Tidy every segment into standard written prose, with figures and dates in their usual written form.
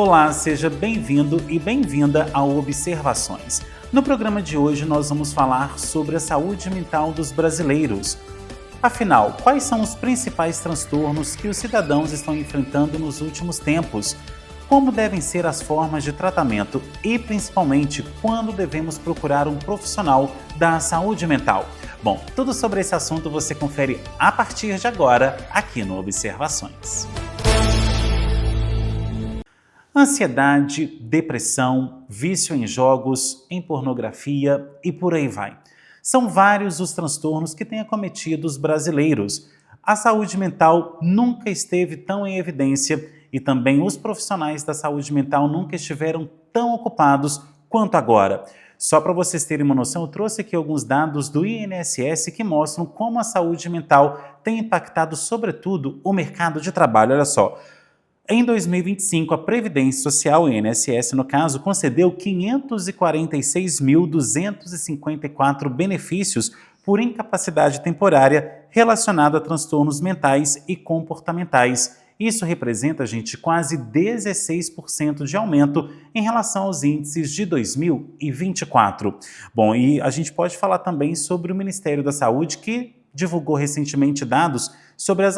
Olá, seja bem-vindo e bem-vinda ao Observações. No programa de hoje nós vamos falar sobre a saúde mental dos brasileiros. Afinal, quais são os principais transtornos que os cidadãos estão enfrentando nos últimos tempos? Como devem ser as formas de tratamento e, principalmente, quando devemos procurar um profissional da saúde mental? Bom, tudo sobre esse assunto você confere a partir de agora aqui no Observações. Ansiedade, depressão, vício em jogos, em pornografia e por aí vai. São vários os transtornos que têm acometido os brasileiros. A saúde mental nunca esteve tão em evidência e também os profissionais da saúde mental nunca estiveram tão ocupados quanto agora. Só para vocês terem uma noção, eu trouxe aqui alguns dados do INSS que mostram como a saúde mental tem impactado, sobretudo, o mercado de trabalho. Olha só. Em 2025, a Previdência Social, o INSS no caso, concedeu 546.254 benefícios por incapacidade temporária relacionado a transtornos mentais e comportamentais. Isso representa, gente, quase 16% de aumento em relação aos índices de 2024. Bom, e a gente pode falar também sobre o Ministério da Saúde, que divulgou recentemente dados sobre as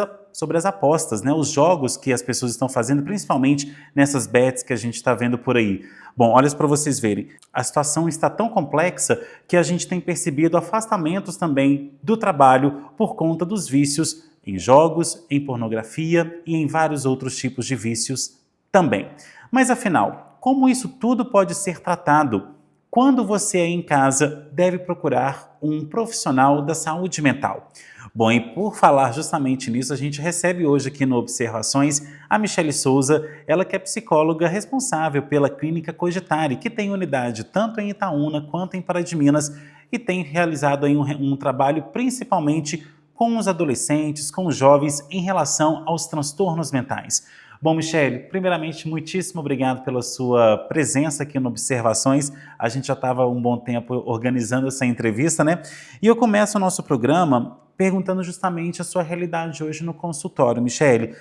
apostas, né? Os jogos que as pessoas estão fazendo, principalmente nessas bets que a gente está vendo por aí. Bom, olha para vocês verem, a situação está tão complexa que a gente tem percebido afastamentos também do trabalho por conta dos vícios em jogos, em pornografia e em vários outros tipos de vícios também. Mas afinal, como isso tudo pode ser tratado? Quando você aí em casa deve procurar um profissional da saúde mental? Bom, e por falar justamente nisso, a gente recebe hoje aqui no Observações a Michele Souza, ela que é psicóloga responsável pela Clínica Cogitare, que tem unidade tanto em Itaúna quanto em Pará de Minas e tem realizado aí um trabalho principalmente com os adolescentes, com os jovens em relação aos transtornos mentais. Bom, Michele, primeiramente, muitíssimo obrigado pela sua presença aqui no Observações. A gente já estava um bom tempo organizando essa entrevista, né? E eu começo o nosso programa perguntando justamente a sua realidade hoje no consultório. Michele,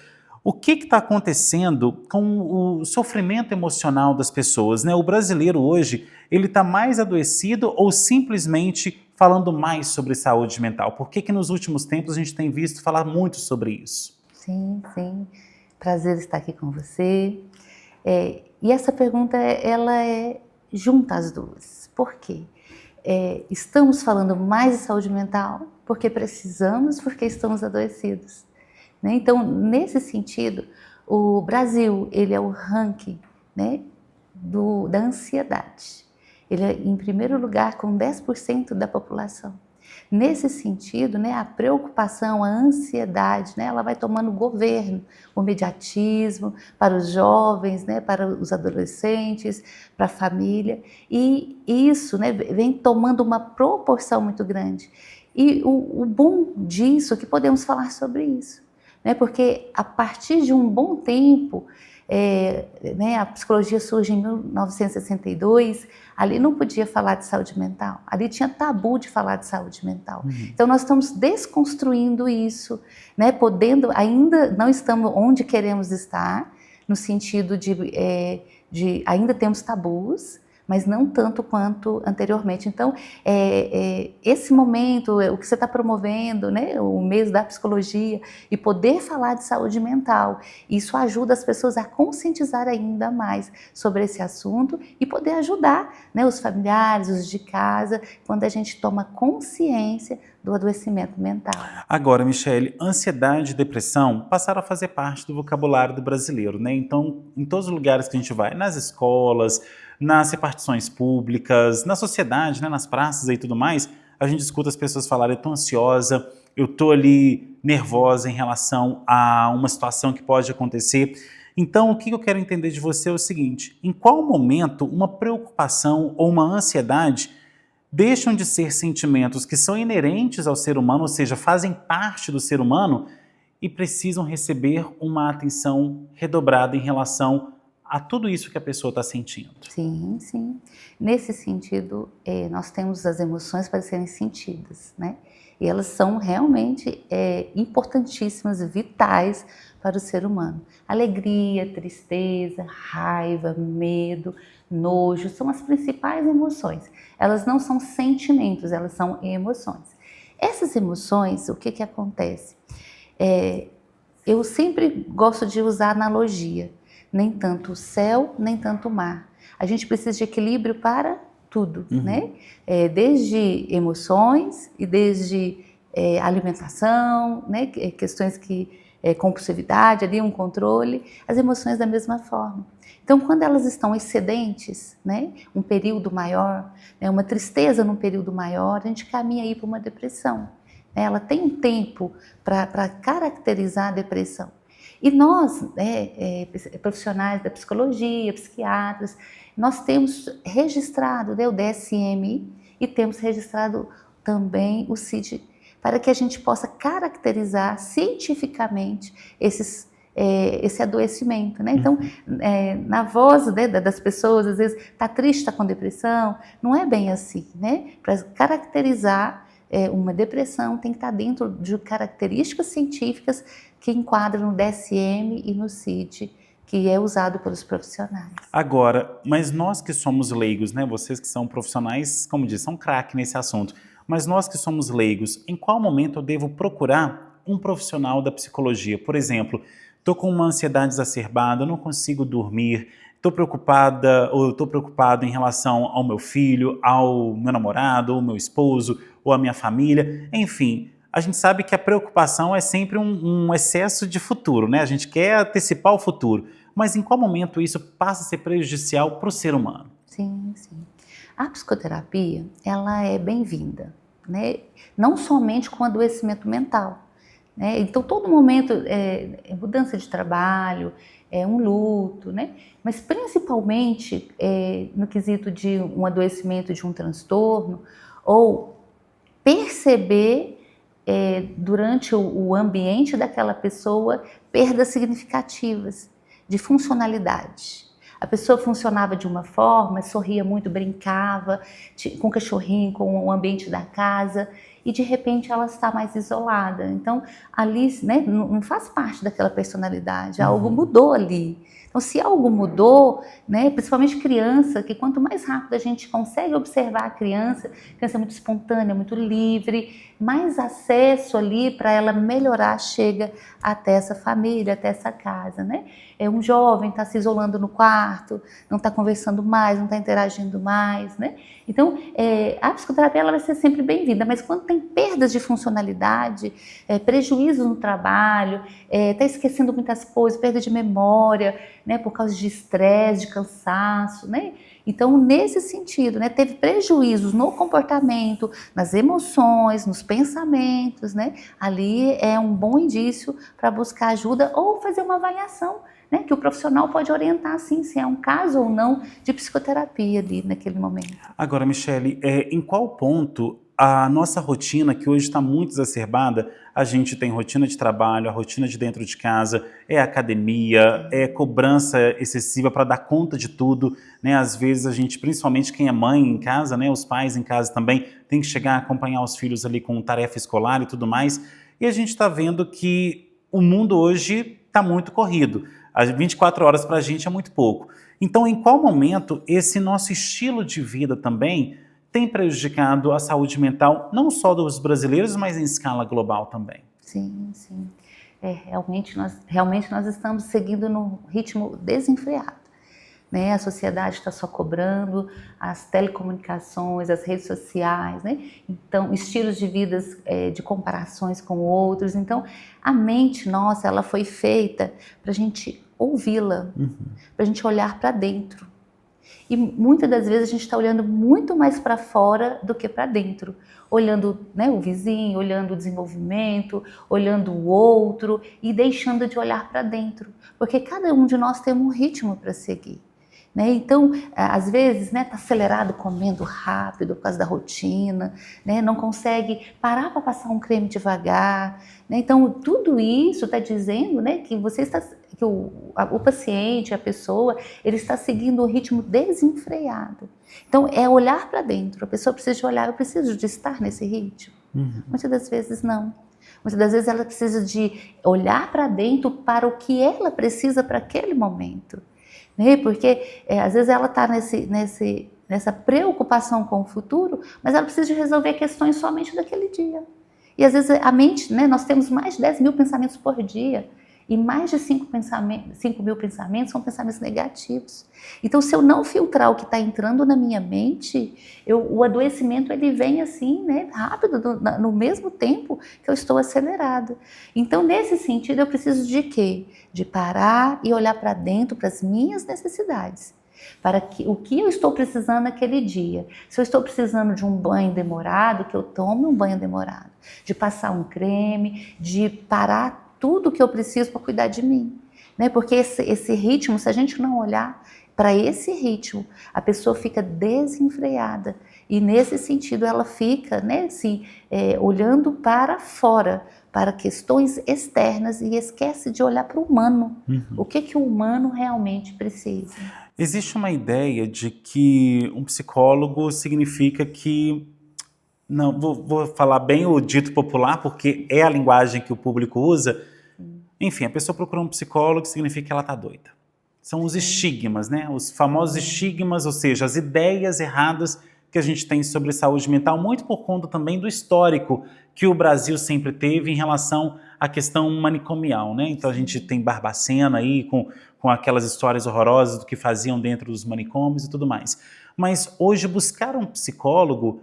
o que está acontecendo com o sofrimento emocional das pessoas, né? O brasileiro hoje, ele está mais adoecido ou simplesmente falando mais sobre saúde mental? Por que nos últimos tempos a gente tem visto falar muito sobre isso? Sim. Prazer estar aqui com você. E essa pergunta, ela é junta as duas. Por quê? Estamos falando mais de saúde mental porque precisamos, porque estamos adoecidos, né? Então, nesse sentido, o Brasil, ele é o ranking, né, da ansiedade. Ele é em primeiro lugar com 10% da população. Nesse sentido, né, a preocupação, a ansiedade, né, ela vai tomando governo, o mediatismo para os jovens, né, para os adolescentes, para a família, e isso, né, vem tomando uma proporção muito grande. E o bom disso é que podemos falar sobre isso, né, porque a partir de um bom tempo, né, a psicologia surge em 1962, ali não podia falar de saúde mental, ali tinha tabu de falar de saúde mental. Então nós estamos desconstruindo isso, né, ainda não estamos onde queremos estar, no sentido de ainda temos tabus, mas não tanto quanto anteriormente. Então, esse momento, o que você está promovendo, né, o mês da psicologia, e poder falar de saúde mental, isso ajuda as pessoas a conscientizar ainda mais sobre esse assunto e poder ajudar, né, os familiares, os de casa, quando a gente toma consciência do adoecimento mental. Agora, Michele, ansiedade e depressão passaram a fazer parte do vocabulário do brasileiro, né? Então, em todos os lugares que a gente vai, nas escolas, nas repartições públicas, na sociedade, né, nas praças e tudo mais, a gente escuta as pessoas falarem: eu estou ansiosa, eu estou ali nervosa em relação a uma situação que pode acontecer. Então, o que eu quero entender de você é o seguinte: em qual momento uma preocupação ou uma ansiedade deixam de ser sentimentos que são inerentes ao ser humano, ou seja, fazem parte do ser humano, e precisam receber uma atenção redobrada em relação a tudo isso que a pessoa está sentindo? Sim, sim. Nesse sentido, nós temos as emoções para serem sentidas, né? E elas são realmente importantíssimas, vitais para o ser humano. Alegria, tristeza, raiva, medo, nojo, são as principais emoções. Elas não são sentimentos, elas são emoções. Essas emoções, o que acontece? Eu sempre gosto de usar analogia. Nem tanto o céu, nem tanto o mar. A gente precisa de equilíbrio para tudo, né? Desde emoções e desde alimentação, né? Questões que compulsividade, ali um controle, as emoções da mesma forma. Então, quando elas estão excedentes, né? Um período maior, né? Uma tristeza num período maior, a gente caminha aí para uma depressão. Ela tem um tempo para caracterizar a depressão. E nós, profissionais da psicologia, psiquiatras, nós temos registrado o DSM e temos registrado também o CID, para que a gente possa caracterizar cientificamente esse adoecimento, né? Então, na voz, né, das pessoas, às vezes, está triste, está com depressão, não é bem assim, né? Para caracterizar uma depressão tem que estar dentro de características científicas que enquadram no DSM e no CID, que é usado pelos profissionais. Agora, mas nós que somos leigos, né? Vocês que são profissionais, como diz, são craque nesse assunto, mas nós que somos leigos, em qual momento eu devo procurar um profissional da psicologia? Por exemplo, estou com uma ansiedade exacerbada, não consigo dormir, estou preocupada ou estou preocupado em relação ao meu filho, ao meu namorado, ou meu esposo, ou a minha família, enfim. A gente sabe que a preocupação é sempre um excesso de futuro, né? A gente quer antecipar o futuro, mas em qual momento isso passa a ser prejudicial para o ser humano? Sim, sim. A psicoterapia, ela é bem-vinda, né? Não somente com adoecimento mental, né? Então, todo momento mudança de trabalho, um luto, né? Mas principalmente no quesito de um adoecimento, de um transtorno, ou perceber durante o ambiente daquela pessoa perdas significativas de funcionalidade. A pessoa funcionava de uma forma, sorria muito, brincava com o cachorrinho, com o ambiente da casa, e de repente ela está mais isolada. Então, ali, né, não faz parte daquela personalidade, algo mudou ali. Então, se algo mudou, né, principalmente criança, que quanto mais rápido a gente consegue observar a criança é muito espontânea, muito livre, mais acesso ali para ela melhorar chega até essa família, até essa casa, né? Um jovem está se isolando no quarto, não está conversando mais, não está interagindo mais, né? Então, a psicoterapia ela vai ser sempre bem-vinda, mas quando tem perdas de funcionalidade, prejuízos no trabalho, está esquecendo muitas coisas, perda de memória, né, por causa de estresse, de cansaço, né? Então, nesse sentido, né, teve prejuízos no comportamento, nas emoções, nos pensamentos, né? Ali é um bom indício para buscar ajuda ou fazer uma avaliação, né, que o profissional pode orientar, sim, se é um caso ou não de psicoterapia ali naquele momento. Agora, Michele, em qual ponto a nossa rotina, que hoje está muito exacerbada, a gente tem rotina de trabalho, a rotina de dentro de casa, academia, cobrança excessiva para dar conta de tudo, né? Às vezes a gente, principalmente quem é mãe em casa, né, os pais em casa também, tem que chegar a acompanhar os filhos ali com tarefa escolar e tudo mais, e a gente está vendo que o mundo hoje está muito corrido. As 24 horas para a gente é muito pouco. Então, em qual momento esse nosso estilo de vida também tem prejudicado a saúde mental, não só dos brasileiros, mas em escala global também? Sim, sim. Realmente nós estamos seguindo num ritmo desenfreado, né? A sociedade está só cobrando, as telecomunicações, as redes sociais, né? Então, estilos de vidas de comparações com outros. Então, a mente nossa, ela foi feita para a gente ouvi-la, para a gente olhar para dentro. E muitas das vezes a gente está olhando muito mais para fora do que para dentro. Olhando, né, o vizinho, olhando o desenvolvimento, olhando o outro e deixando de olhar para dentro. Porque cada um de nós tem um ritmo para seguir. né? Então, às vezes, né, tá acelerado, comendo rápido por causa da rotina, né? Não consegue parar para passar um creme devagar, né? Então, tudo isso está dizendo, né, que você está, que o paciente, a pessoa, ele está seguindo um ritmo desenfreado. Então, é olhar para dentro. A pessoa precisa de olhar, eu preciso de estar nesse ritmo? Muitas das vezes não. Muitas das vezes ela precisa de olhar para dentro para o que ela precisa para aquele momento, né? Porque às vezes ela está nessa preocupação com o futuro, mas ela precisa de resolver questões somente daquele dia. E às vezes a mente, né, nós temos mais de 10 mil pensamentos por dia, e mais de 5 mil pensamentos são pensamentos negativos. Então, se eu não filtrar o que está entrando na minha mente, o adoecimento ele vem assim, né, rápido, no mesmo tempo que eu estou acelerado. Então, nesse sentido, eu preciso de quê? De parar e olhar para dentro, para as minhas necessidades. Para o que eu estou precisando naquele dia. Se eu estou precisando de um banho demorado, que eu tome um banho demorado. De passar um creme, de parar tudo que eu preciso para cuidar de mim, né? Porque esse ritmo, se a gente não olhar para esse ritmo, a pessoa fica desenfreada e nesse sentido ela fica, né, assim, olhando para fora, para questões externas e esquece de olhar para o humano, o que o humano realmente precisa. Existe uma ideia de que um psicólogo significa que, não, vou falar bem o dito popular, porque é a linguagem que o público usa. Enfim, a pessoa procura um psicólogo significa que ela está doida. São os estigmas, né? Os famosos estigmas, ou seja, as ideias erradas que a gente tem sobre saúde mental, muito por conta também do histórico que o Brasil sempre teve em relação à questão manicomial, né? Então a gente tem Barbacena aí com aquelas histórias horrorosas do que faziam dentro dos manicômios e tudo mais. Mas hoje buscar um psicólogo,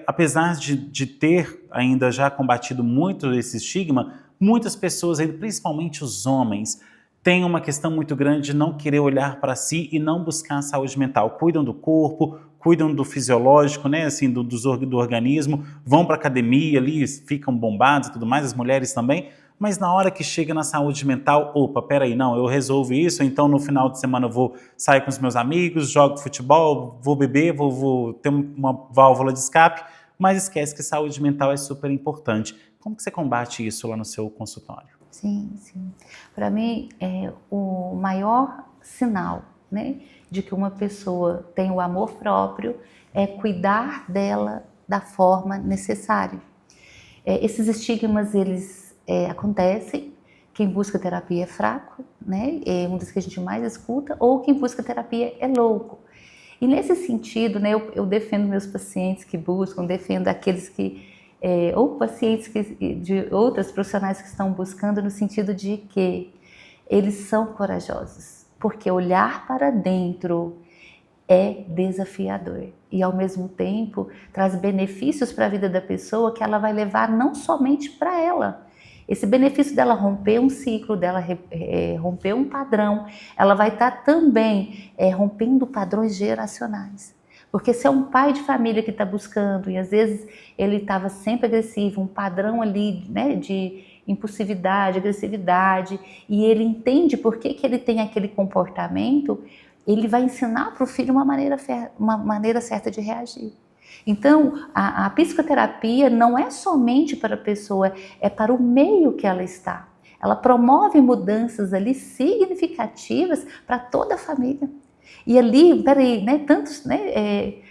apesar de ter ainda já combatido muito esse estigma, muitas pessoas, principalmente os homens, têm uma questão muito grande de não querer olhar para si e não buscar a saúde mental. Cuidam do corpo, cuidam do fisiológico, né, assim, do organismo, vão para a academia ali, ficam bombados e tudo mais, as mulheres também, mas na hora que chega na saúde mental, opa, peraí, não, eu resolvo isso, então no final de semana eu vou sair com os meus amigos, jogo futebol, vou beber, vou ter uma válvula de escape, mas esquece que saúde mental é super importante. Como que você combate isso lá no seu consultório? Sim, sim. Para mim, o maior sinal, né, de que uma pessoa tem o amor próprio é cuidar dela da forma necessária. Esses estigmas, eles acontecem. Quem busca terapia é fraco, né? É um dos que a gente mais escuta, ou quem busca terapia é louco. E nesse sentido, né, eu defendo meus pacientes que buscam, defendo aqueles que ou pacientes de outras profissionais que estão buscando, no sentido de que eles são corajosos, porque olhar para dentro é desafiador e ao mesmo tempo traz benefícios para a vida da pessoa que ela vai levar não somente para ela. Esse benefício dela romper um ciclo, dela romper um padrão, ela vai estar também rompendo padrões geracionais. Porque se é um pai de família que está buscando, e às vezes ele estava sempre agressivo, um padrão ali, né, de impulsividade, agressividade, e ele entende por que ele tem aquele comportamento, ele vai ensinar para o filho uma maneira certa de reagir. Então, a psicoterapia não é somente para a pessoa, é para o meio que ela está. Ela promove mudanças ali significativas para toda a família. E ali, peraí, né, tantas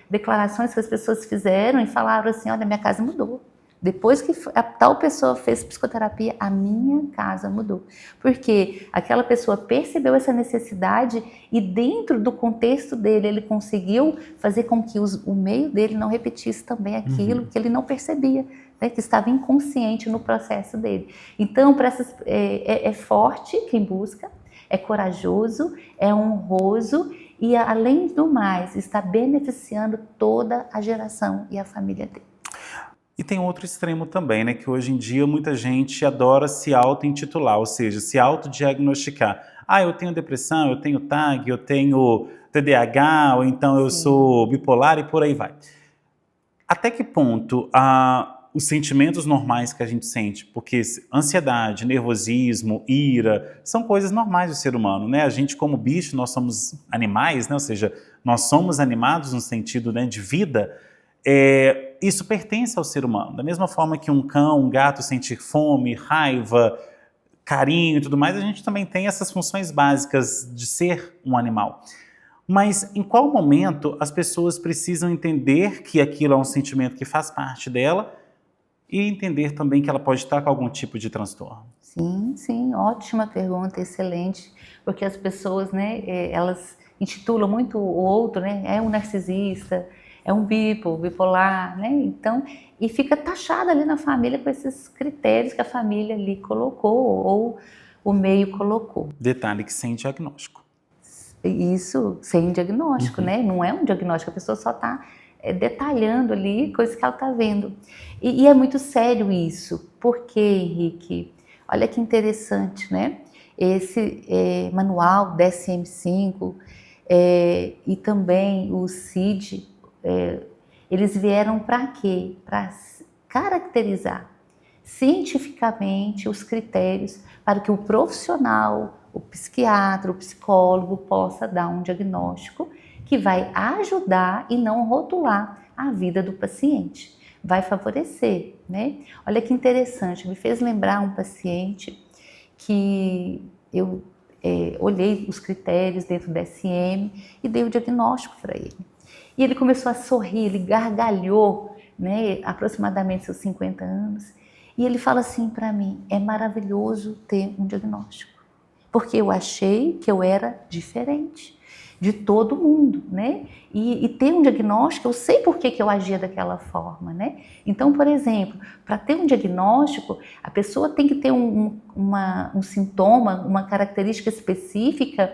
declarações que as pessoas fizeram e falaram assim, olha, minha casa mudou. Depois que a tal pessoa fez psicoterapia, a minha casa mudou. Porque aquela pessoa percebeu essa necessidade e dentro do contexto dele, ele conseguiu fazer com que o meio dele não repetisse também aquilo que ele não percebia, né, que estava inconsciente no processo dele. Então, é forte quem busca, é corajoso, é honroso e, além do mais, está beneficiando toda a geração e a família dele. E tem outro extremo também, né, que hoje em dia muita gente adora se auto-intitular, ou seja, se autodiagnosticar. Ah, eu tenho depressão, eu tenho TAG, eu tenho TDAH, ou então eu sou bipolar e por aí vai. Até que ponto os sentimentos normais que a gente sente, porque ansiedade, nervosismo, ira, são coisas normais do ser humano, né? A gente como bicho, nós somos animais, né? Ou seja, nós somos animados no sentido, né, de vida, isso pertence ao ser humano. Da mesma forma que um cão, um gato sente fome, raiva, carinho e tudo mais, a gente também tem essas funções básicas de ser um animal. Mas em qual momento as pessoas precisam entender que aquilo é um sentimento que faz parte dela e entender também que ela pode estar com algum tipo de transtorno? Sim, ótima pergunta, excelente, porque as pessoas, né, elas intitulam muito o outro, né, é um narcisista, é um bipolar, né, então, e fica taxada ali na família com esses critérios que a família ali colocou ou o meio colocou. Detalhe que sem diagnóstico. Isso, sem diagnóstico, né, não é um diagnóstico, a pessoa só está detalhando ali coisas que ela está vendo. E é muito sério isso. Por quê, Henrique? Olha que interessante, né? Esse manual DSM-5 e também o CID, eles vieram para quê? Para caracterizar cientificamente os critérios para que o profissional, o psiquiatra, o psicólogo possa dar um diagnóstico que vai ajudar e não rotular a vida do paciente. Vai favorecer, né? Olha que interessante, me fez lembrar um paciente que eu olhei os critérios dentro do DSM e dei o diagnóstico para ele. E ele começou a sorrir, ele gargalhou, né, aproximadamente seus 50 anos, e ele fala assim para mim, é maravilhoso ter um diagnóstico, porque eu achei que eu era diferente de todo mundo, né? E ter um diagnóstico, eu sei por que eu agia daquela forma, né? Então, por exemplo, para ter um diagnóstico, a pessoa tem que ter um sintoma, uma característica específica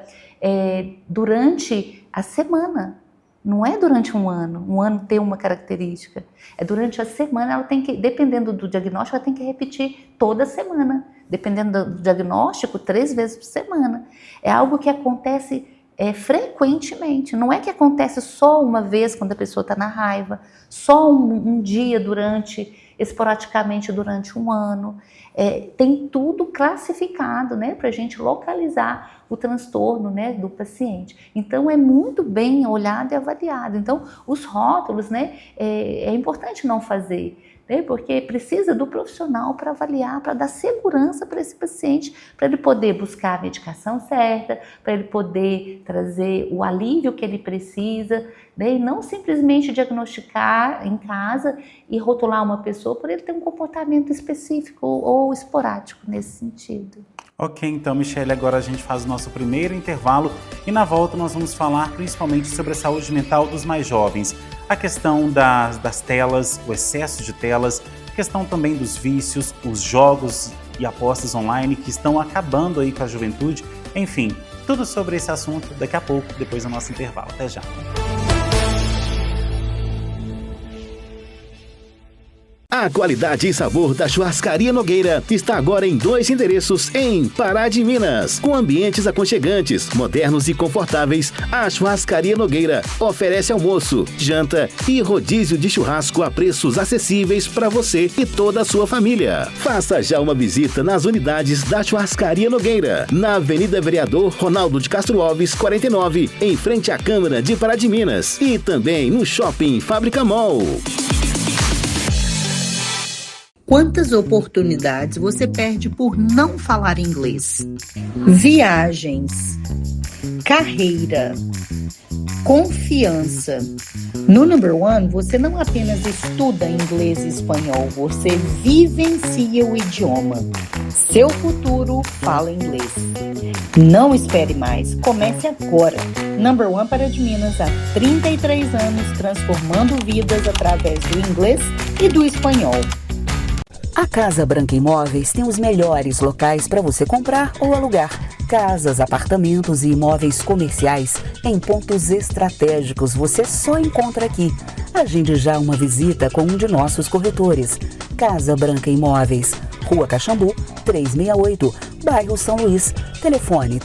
durante a semana. Não é durante um ano ter uma característica. É durante a semana, ela tem que, dependendo do diagnóstico, ela tem que repetir toda semana. Dependendo do diagnóstico, 3 vezes por semana. É algo que acontece frequentemente, não é que acontece só uma vez quando a pessoa está na raiva, só um dia esporadicamente durante um ano, tem tudo classificado, né, para a gente localizar o transtorno, né, do paciente. Então é muito bem olhado e avaliado. Então os rótulos, né, é importante não fazer, porque precisa do profissional para avaliar, para dar segurança para esse paciente, para ele poder buscar a medicação certa, para ele poder trazer o alívio que ele precisa, né? E não simplesmente diagnosticar em casa e rotular uma pessoa por ele ter um comportamento específico ou esporádico nesse sentido. Ok, então, Michele, agora a gente faz o nosso primeiro intervalo e na volta nós vamos falar principalmente sobre a saúde mental dos mais jovens. A questão das telas, o excesso de telas, a questão também dos vícios, os jogos e apostas online que estão acabando aí com a juventude. Enfim, tudo sobre esse assunto daqui a pouco, depois do nosso intervalo. Até já! A qualidade e sabor da Churrascaria Nogueira está agora em 2 endereços em Pará de Minas. Com ambientes aconchegantes, modernos e confortáveis, a Churrascaria Nogueira oferece almoço, janta e rodízio de churrasco a preços acessíveis para você e toda a sua família. Faça já uma visita nas unidades da Churrascaria Nogueira, na Avenida Vereador Ronaldo de Castro Alves, 49, em frente à Câmara de Pará de Minas. E também no Shopping Fábrica Mall. Quantas oportunidades você perde por não falar inglês? Viagens, carreira, confiança. No Number One, você não apenas estuda inglês e espanhol, você vivencia o idioma. Seu futuro fala inglês. Não espere mais, comece agora. Number One Pará de Minas há 33 anos, transformando vidas através do inglês e do espanhol. A Casa Branca Imóveis tem os melhores locais para você comprar ou alugar. Casas, apartamentos e imóveis comerciais em pontos estratégicos você só encontra aqui. Agende já uma visita com um de nossos corretores. Casa Branca Imóveis, Rua Caxambu, 368, bairro São Luís. Telefone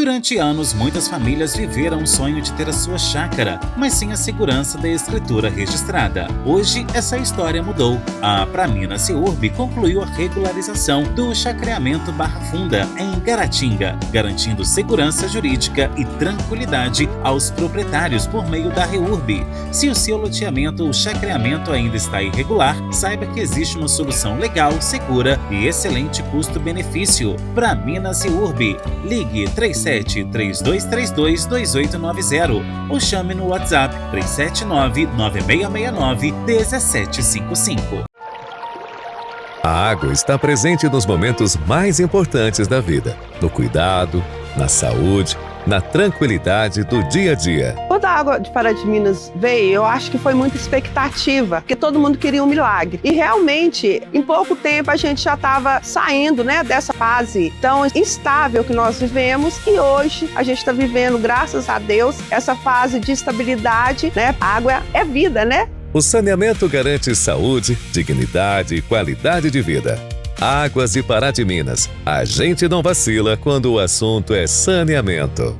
Durante anos, muitas famílias viveram o sonho de ter a sua chácara, mas sem a segurança da escritura registrada. Hoje, essa história mudou. A Praminas Seurb concluiu a regularização do chacreamento Barra Funda, em Garatinga, garantindo segurança jurídica e tranquilidade aos proprietários por meio da REURB. Se o seu loteamento ou chacreamento ainda está irregular, saiba que existe uma solução legal, segura e excelente custo-benefício. Praminas Seurb. Ligue 37-3232-2890 ou chame no WhatsApp 379-9669-1755. A água está presente nos momentos mais importantes da vida, no cuidado, na saúde, na tranquilidade do dia a dia. Quando a água de Pará de Minas veio, eu acho que foi muita expectativa, porque todo mundo queria um milagre. E realmente, em pouco tempo, a gente já estava saindo, dessa fase tão instável que nós vivemos. E hoje a gente está vivendo, graças a Deus, essa fase de estabilidade. A água é vida, O saneamento garante saúde, dignidade e qualidade de vida. Águas de Pará de Minas. A gente não vacila quando o assunto é saneamento.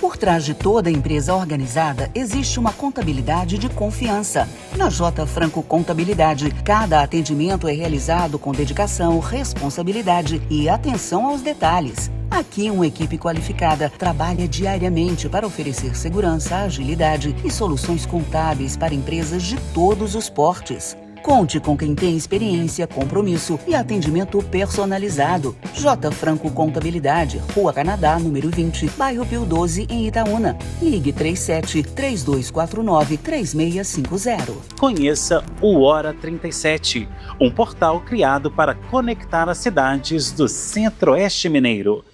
Por trás de toda empresa organizada, existe uma contabilidade de confiança. Na J. Franco Contabilidade, cada atendimento é realizado com dedicação, responsabilidade e atenção aos detalhes. Aqui, uma equipe qualificada trabalha diariamente para oferecer segurança, agilidade e soluções contábeis para empresas de todos os portes. Conte com quem tem experiência, compromisso e atendimento personalizado. J. Franco Contabilidade, Rua Canadá, número 20, bairro Pio 12, em Itaúna. Ligue 37-3249-3650. Conheça o Hora 37, um portal criado para conectar as cidades do Centro-Oeste Mineiro.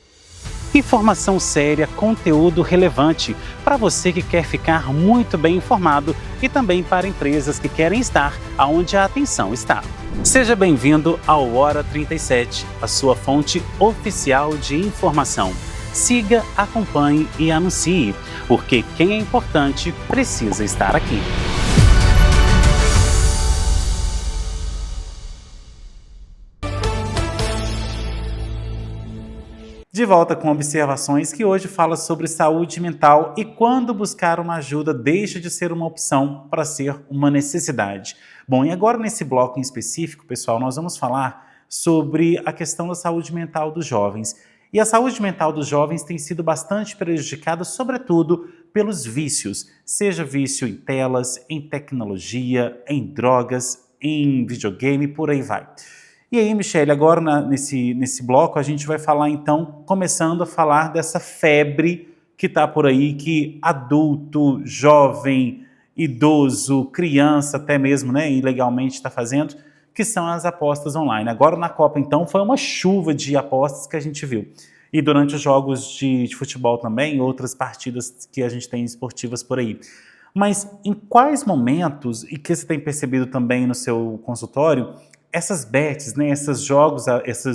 Informação séria, conteúdo relevante para você que quer ficar muito bem informado e também para empresas que querem estar onde a atenção está. Seja bem-vindo ao Hora 37, a sua fonte oficial de informação. Siga, acompanhe e anuncie, porque quem é importante precisa estar aqui. De volta com observações que hoje fala sobre saúde mental e quando buscar uma ajuda deixa de ser uma opção para ser uma necessidade. Bom, e agora nesse bloco em específico, pessoal, nós vamos falar sobre a questão da saúde mental dos jovens. E a saúde mental dos jovens tem sido bastante prejudicada, sobretudo pelos vícios, seja vício em telas, em tecnologia, em drogas, em videogame, por aí vai. E aí, Michele, agora nesse bloco a gente vai falar então, começando a falar dessa febre que está por aí, que adulto, jovem, idoso, criança até mesmo, ilegalmente está fazendo, que são as apostas online. Agora na Copa, então, foi uma chuva de apostas que a gente viu. E durante os jogos de futebol também, outras partidas que a gente tem esportivas por aí. Mas em quais momentos, e que você tem percebido também no seu consultório, essas bets, esses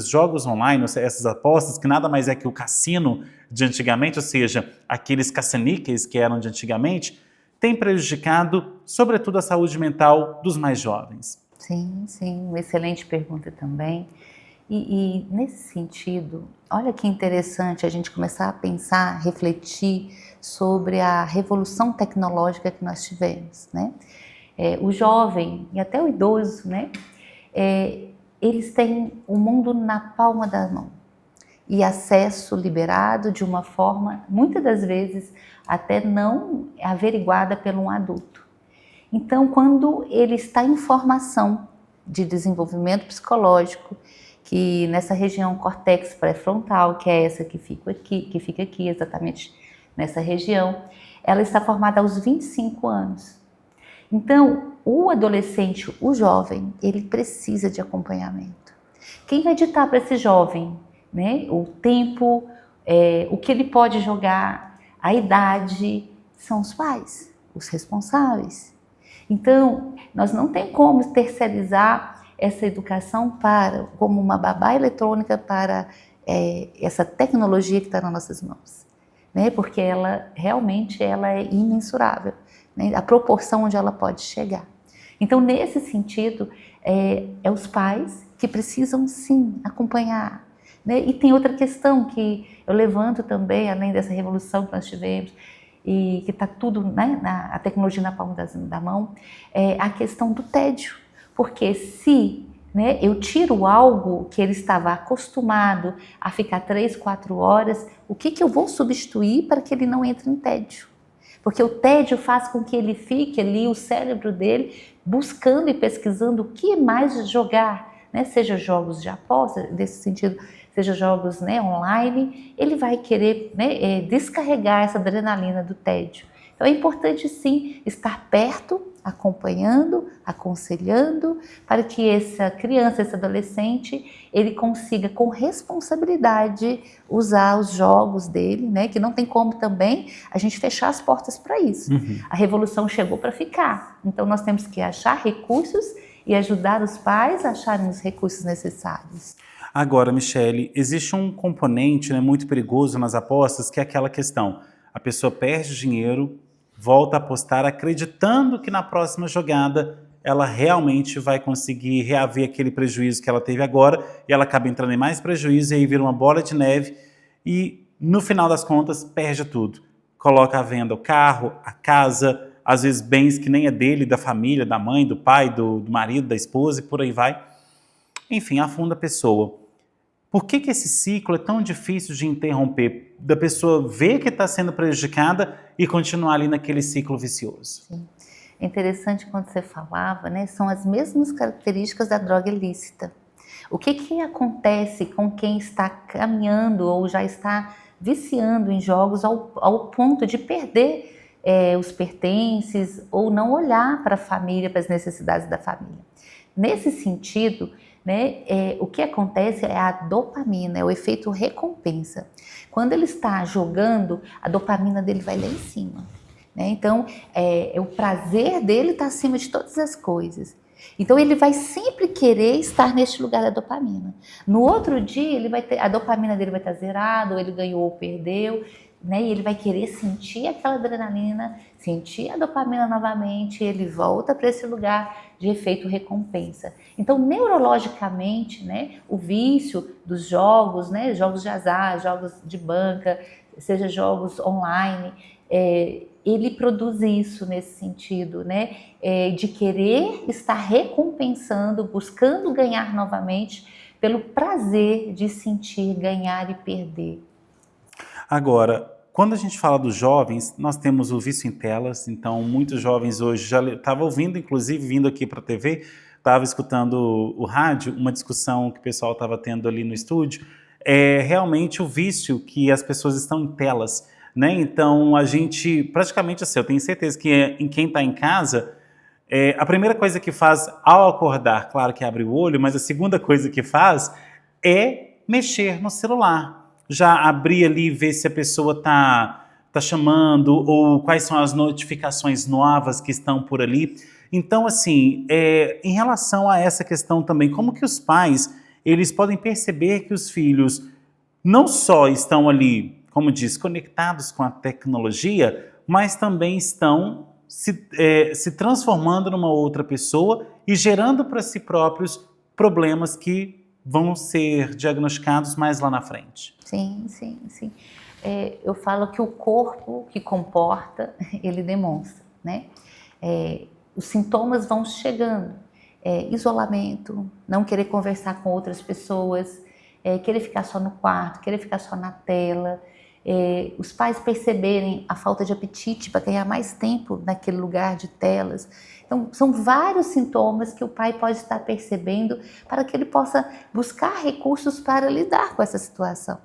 jogos online, essas apostas, que nada mais é que o cassino de antigamente, ou seja, aqueles caça-níqueis que eram de antigamente, tem prejudicado, sobretudo, a saúde mental dos mais jovens? Sim, uma excelente pergunta também. E nesse sentido, olha que interessante a gente começar a pensar, refletir sobre a revolução tecnológica que nós tivemos, o jovem e até o idoso, eles têm o mundo na palma da mão e acesso liberado de uma forma, muitas das vezes, até não averiguada por um adulto. Então, quando ele está em formação de desenvolvimento psicológico, que nessa região córtex pré-frontal, que é essa que fica aqui, exatamente nessa região, ela está formada aos 25 anos. Então, o adolescente, o jovem, ele precisa de acompanhamento. Quem vai ditar para esse jovem, o tempo, o que ele pode jogar, a idade, são os pais, os responsáveis. Então, nós não tem como terceirizar essa educação como uma babá eletrônica para essa tecnologia que está nas nossas mãos, porque ela realmente é imensurável. A proporção onde ela pode chegar. Então, nesse sentido, os pais que precisam, sim, acompanhar, né? E tem outra questão que eu levanto também, além dessa revolução que nós tivemos, e que está tudo, né, a tecnologia na palma da mão, é a questão do tédio. Porque se, né, eu tiro algo que ele estava acostumado a ficar 3, 4 horas, o que eu vou substituir para que ele não entre em tédio? Porque o tédio faz com que ele fique ali, o cérebro dele, buscando e pesquisando o que mais jogar, né? Seja jogos de aposta, nesse sentido, seja jogos, né, online, ele vai querer, né, descarregar essa adrenalina do tédio. Então é importante sim estar perto, acompanhando, aconselhando, para que essa criança, esse adolescente, ele consiga com responsabilidade usar os jogos dele, né? Que não tem como também a gente fechar as portas para isso. A revolução chegou para ficar, então nós temos que achar recursos e ajudar os pais a acharem os recursos necessários. Agora, Michele, existe um componente, né, muito perigoso nas apostas, que é aquela questão: a pessoa perde dinheiro, volta a apostar acreditando que na próxima jogada ela realmente vai conseguir reaver aquele prejuízo que ela teve agora, e ela acaba entrando em mais prejuízo, e aí vira uma bola de neve e no final das contas perde tudo. Coloca à venda o carro, a casa, às vezes bens que nem é dele, da família, da mãe, do pai, do marido, da esposa e por aí vai. Enfim, afunda a pessoa. Por que esse ciclo é tão difícil de interromper? Da pessoa ver que está sendo prejudicada e continuar ali naquele ciclo vicioso. Sim. É interessante quando você falava, né? São as mesmas características da droga ilícita. O que acontece com quem está caminhando ou já está viciando em jogos ao ponto de perder os pertences ou não olhar para a família, para as necessidades da família? Nesse sentido, né, o que acontece é a dopamina, é o efeito recompensa. Quando ele está jogando, a dopamina dele vai lá em cima, né? Então, o prazer dele está acima de todas as coisas. Então, ele vai sempre querer estar neste lugar da dopamina. No outro dia, a dopamina dele vai estar zerada, ou ele ganhou ou perdeu, né? E ele vai querer sentir aquela adrenalina, sentir a dopamina novamente, e ele volta para esse lugar de efeito recompensa. Então, neurologicamente, né, o vício dos jogos, né, jogos de azar, jogos de banca, seja jogos online, ele produz isso nesse sentido, né, de querer estar recompensando, buscando ganhar novamente, pelo prazer de sentir ganhar e perder. Agora, quando a gente fala dos jovens, nós temos o vício em telas, então muitos jovens hoje, já estava ouvindo, inclusive vindo aqui para a TV, estava escutando o rádio, uma discussão que o pessoal estava tendo ali no estúdio, é realmente o vício que as pessoas estão em telas, né? Então a gente, praticamente assim, eu tenho certeza que em quem está em casa, a primeira coisa que faz ao acordar, claro que abre o olho, mas a segunda coisa que faz é mexer no celular. Já abrir ali e ver se a pessoa tá chamando ou quais são as notificações novas que estão por ali. Então, assim, em relação a essa questão também, como que os pais, eles podem perceber que os filhos não só estão ali, como diz, conectados com a tecnologia, mas também estão se transformando numa outra pessoa e gerando para si próprios problemas que vão ser diagnosticados mais lá na frente. Sim. Eu falo que o corpo que comporta, ele demonstra, né? Os sintomas vão chegando. Isolamento, não querer conversar com outras pessoas, querer ficar só no quarto, querer ficar só na tela. Os pais perceberem a falta de apetite para ganhar mais tempo naquele lugar de telas. Então, são vários sintomas que o pai pode estar percebendo para que ele possa buscar recursos para lidar com essa situação.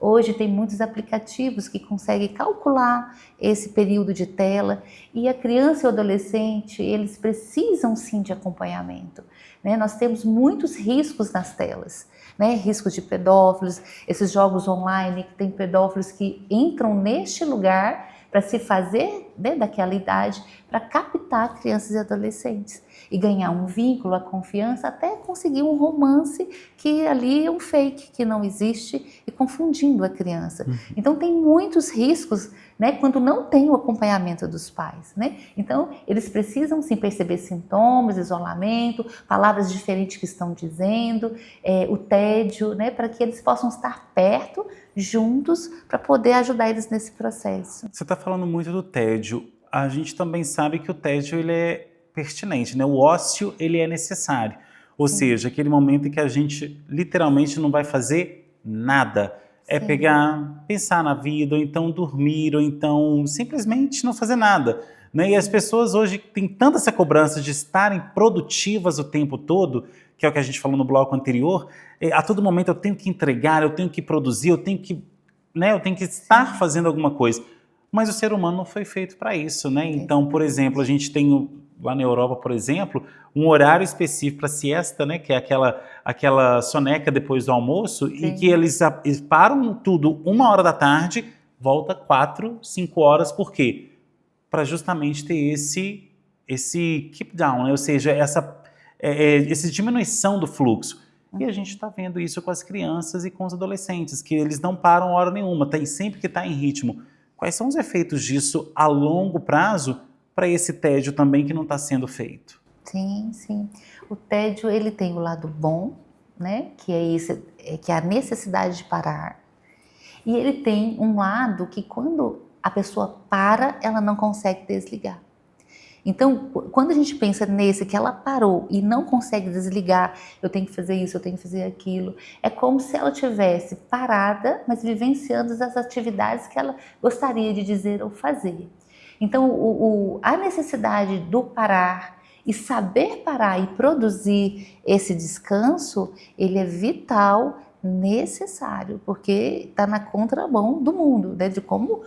Hoje tem muitos aplicativos que conseguem calcular esse período de tela e a criança e o adolescente, eles precisam sim de acompanhamento, né? Nós temos muitos riscos nas telas, né? Riscos de pedófilos, esses jogos online que tem pedófilos que entram neste lugar para se fazer, né, daquela idade, para captar crianças e adolescentes e ganhar um vínculo, a confiança, até conseguir um romance que ali é um fake, que não existe, e confundindo a criança. Então tem muitos riscos, né, quando não tem o acompanhamento dos pais, né? Então eles precisam sim perceber sintomas, isolamento, palavras diferentes que estão dizendo, o tédio, né, para que eles possam estar perto, juntos, para poder ajudar eles nesse processo. Você está falando muito do tédio. A gente também sabe que o tédio ele é pertinente, né? O ócio ele é necessário. Ou seja, aquele momento em que a gente literalmente não vai fazer nada. É pegar, pensar na vida, ou então dormir, ou então simplesmente não fazer nada, né? E as pessoas hoje têm tanta essa cobrança de estarem produtivas o tempo todo, que é o que a gente falou no bloco anterior, a todo momento eu tenho que entregar, eu tenho que produzir, eu tenho que estar fazendo alguma coisa. Mas o ser humano não foi feito para isso, né? Então, por exemplo, a gente tem lá na Europa, por exemplo, um horário específico para siesta, né? Que é aquela soneca depois do almoço, e que eles param tudo 1h da tarde, volta 4, 5 horas, por quê? Para justamente ter esse keep down, né? Ou seja, essa diminuição do fluxo. E a gente está vendo isso com as crianças e com os adolescentes, que eles não param hora nenhuma, tem sempre que estar em ritmo. Quais são os efeitos disso a longo prazo para esse tédio também que não está sendo feito? Sim, sim. O tédio ele tem o lado bom, né? Que é a necessidade de parar. E ele tem um lado que quando a pessoa para, ela não consegue desligar. Então, quando a gente pensa nesse que ela parou e não consegue desligar, eu tenho que fazer isso, eu tenho que fazer aquilo, é como se ela tivesse parada, mas vivenciando as atividades que ela gostaria de dizer ou fazer. Então, a necessidade do parar e saber parar e produzir esse descanso, ele é vital, necessário, porque está na contramão do mundo, né, de como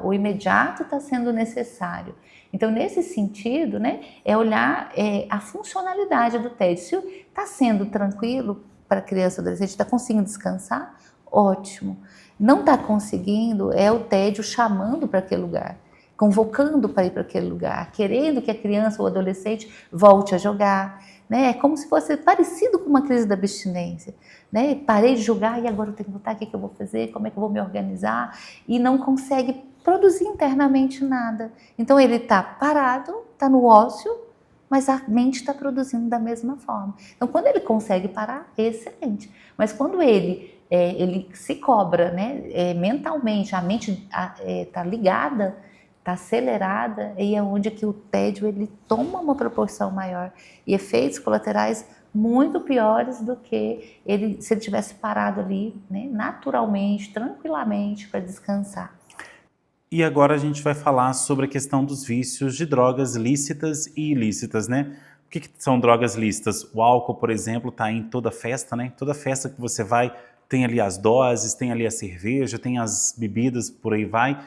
o imediato está sendo necessário. Então, nesse sentido, né, é olhar a funcionalidade do tédio. Se está sendo tranquilo para a criança e adolescente, está conseguindo descansar, ótimo. Não está conseguindo, é o tédio chamando para aquele lugar, convocando para ir para aquele lugar, querendo que a criança ou adolescente volte a jogar. Né? É como se fosse parecido com uma crise da abstinência. Né? Parei de jogar e agora eu tenho que voltar, o que eu vou fazer, como é que eu vou me organizar? E não consegue produzir internamente nada. Então ele está parado, está no ócio, mas a mente está produzindo da mesma forma. Então quando ele consegue parar, é excelente. Mas quando ele se cobra, né? Mentalmente, a mente está ligada, está acelerada, e é onde que o tédio ele toma uma proporção maior e efeitos colaterais muito piores do que se ele tivesse parado ali, né, naturalmente, tranquilamente, para descansar. E agora a gente vai falar sobre a questão dos vícios de drogas lícitas e ilícitas, né? O que são drogas lícitas? O álcool, por exemplo, está em toda festa, né? Toda festa que você vai tem ali as doses, tem ali a cerveja, tem as bebidas, por aí vai.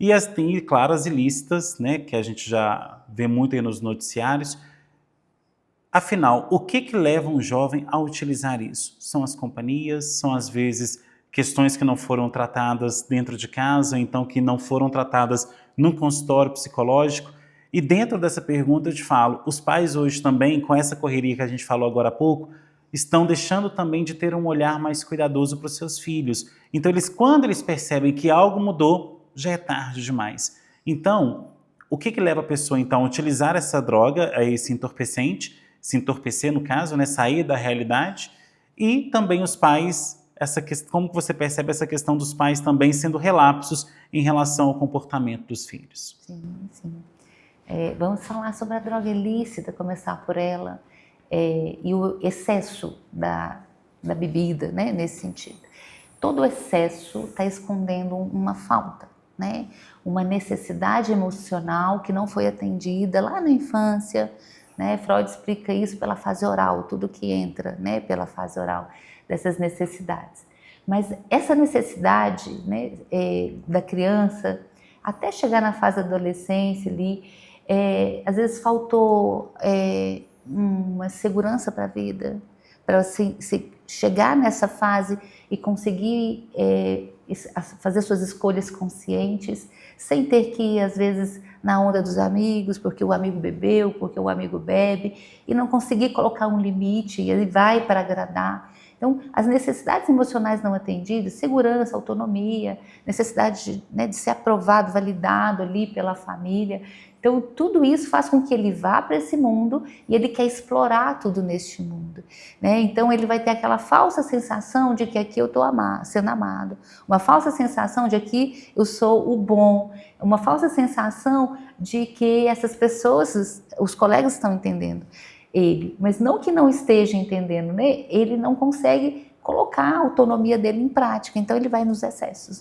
E tem, claro, as ilícitas, né, que a gente já vê muito aí nos noticiários. Afinal, o que leva um jovem a utilizar isso? São as companhias, são às vezes questões que não foram tratadas dentro de casa, então que não foram tratadas num consultório psicológico. E dentro dessa pergunta eu te falo, os pais hoje também, com essa correria que a gente falou agora há pouco, estão deixando também de ter um olhar mais cuidadoso para os seus filhos. Então, quando eles percebem que algo mudou, já é tarde demais. Então, o que leva a pessoa então a utilizar essa droga, esse entorpecente, se entorpecer no caso, né, sair da realidade, e também os pais, como você percebe essa questão dos pais também sendo relapsos em relação ao comportamento dos filhos? Sim, sim. Vamos falar sobre a droga ilícita, começar por ela, e o excesso da bebida, né, nesse sentido. Todo excesso está escondendo uma falta, né? Uma necessidade emocional que não foi atendida lá na infância, né? Freud explica isso pela fase oral, tudo que entra, né, pela fase oral dessas necessidades. Mas essa necessidade, né, da criança, até chegar na fase da adolescência ali, às vezes faltou uma segurança para a vida, para se chegar nessa fase e conseguir fazer suas escolhas conscientes, sem ter que ir, às vezes, na onda dos amigos, porque o amigo bebeu, porque o amigo bebe, e não conseguir colocar um limite, e ele vai para agradar. Então, as necessidades emocionais não atendidas, segurança, autonomia, necessidade de ser aprovado, validado ali pela família. Então, tudo isso faz com que ele vá para esse mundo e ele quer explorar tudo neste mundo, né? Então, ele vai ter aquela falsa sensação de que aqui eu estou sendo amado, uma falsa sensação de que aqui eu sou o bom, uma falsa sensação de que essas pessoas, os colegas estão entendendo ele, mas não que não esteja entendendo, né? Ele não consegue colocar a autonomia dele em prática, então ele vai nos excessos.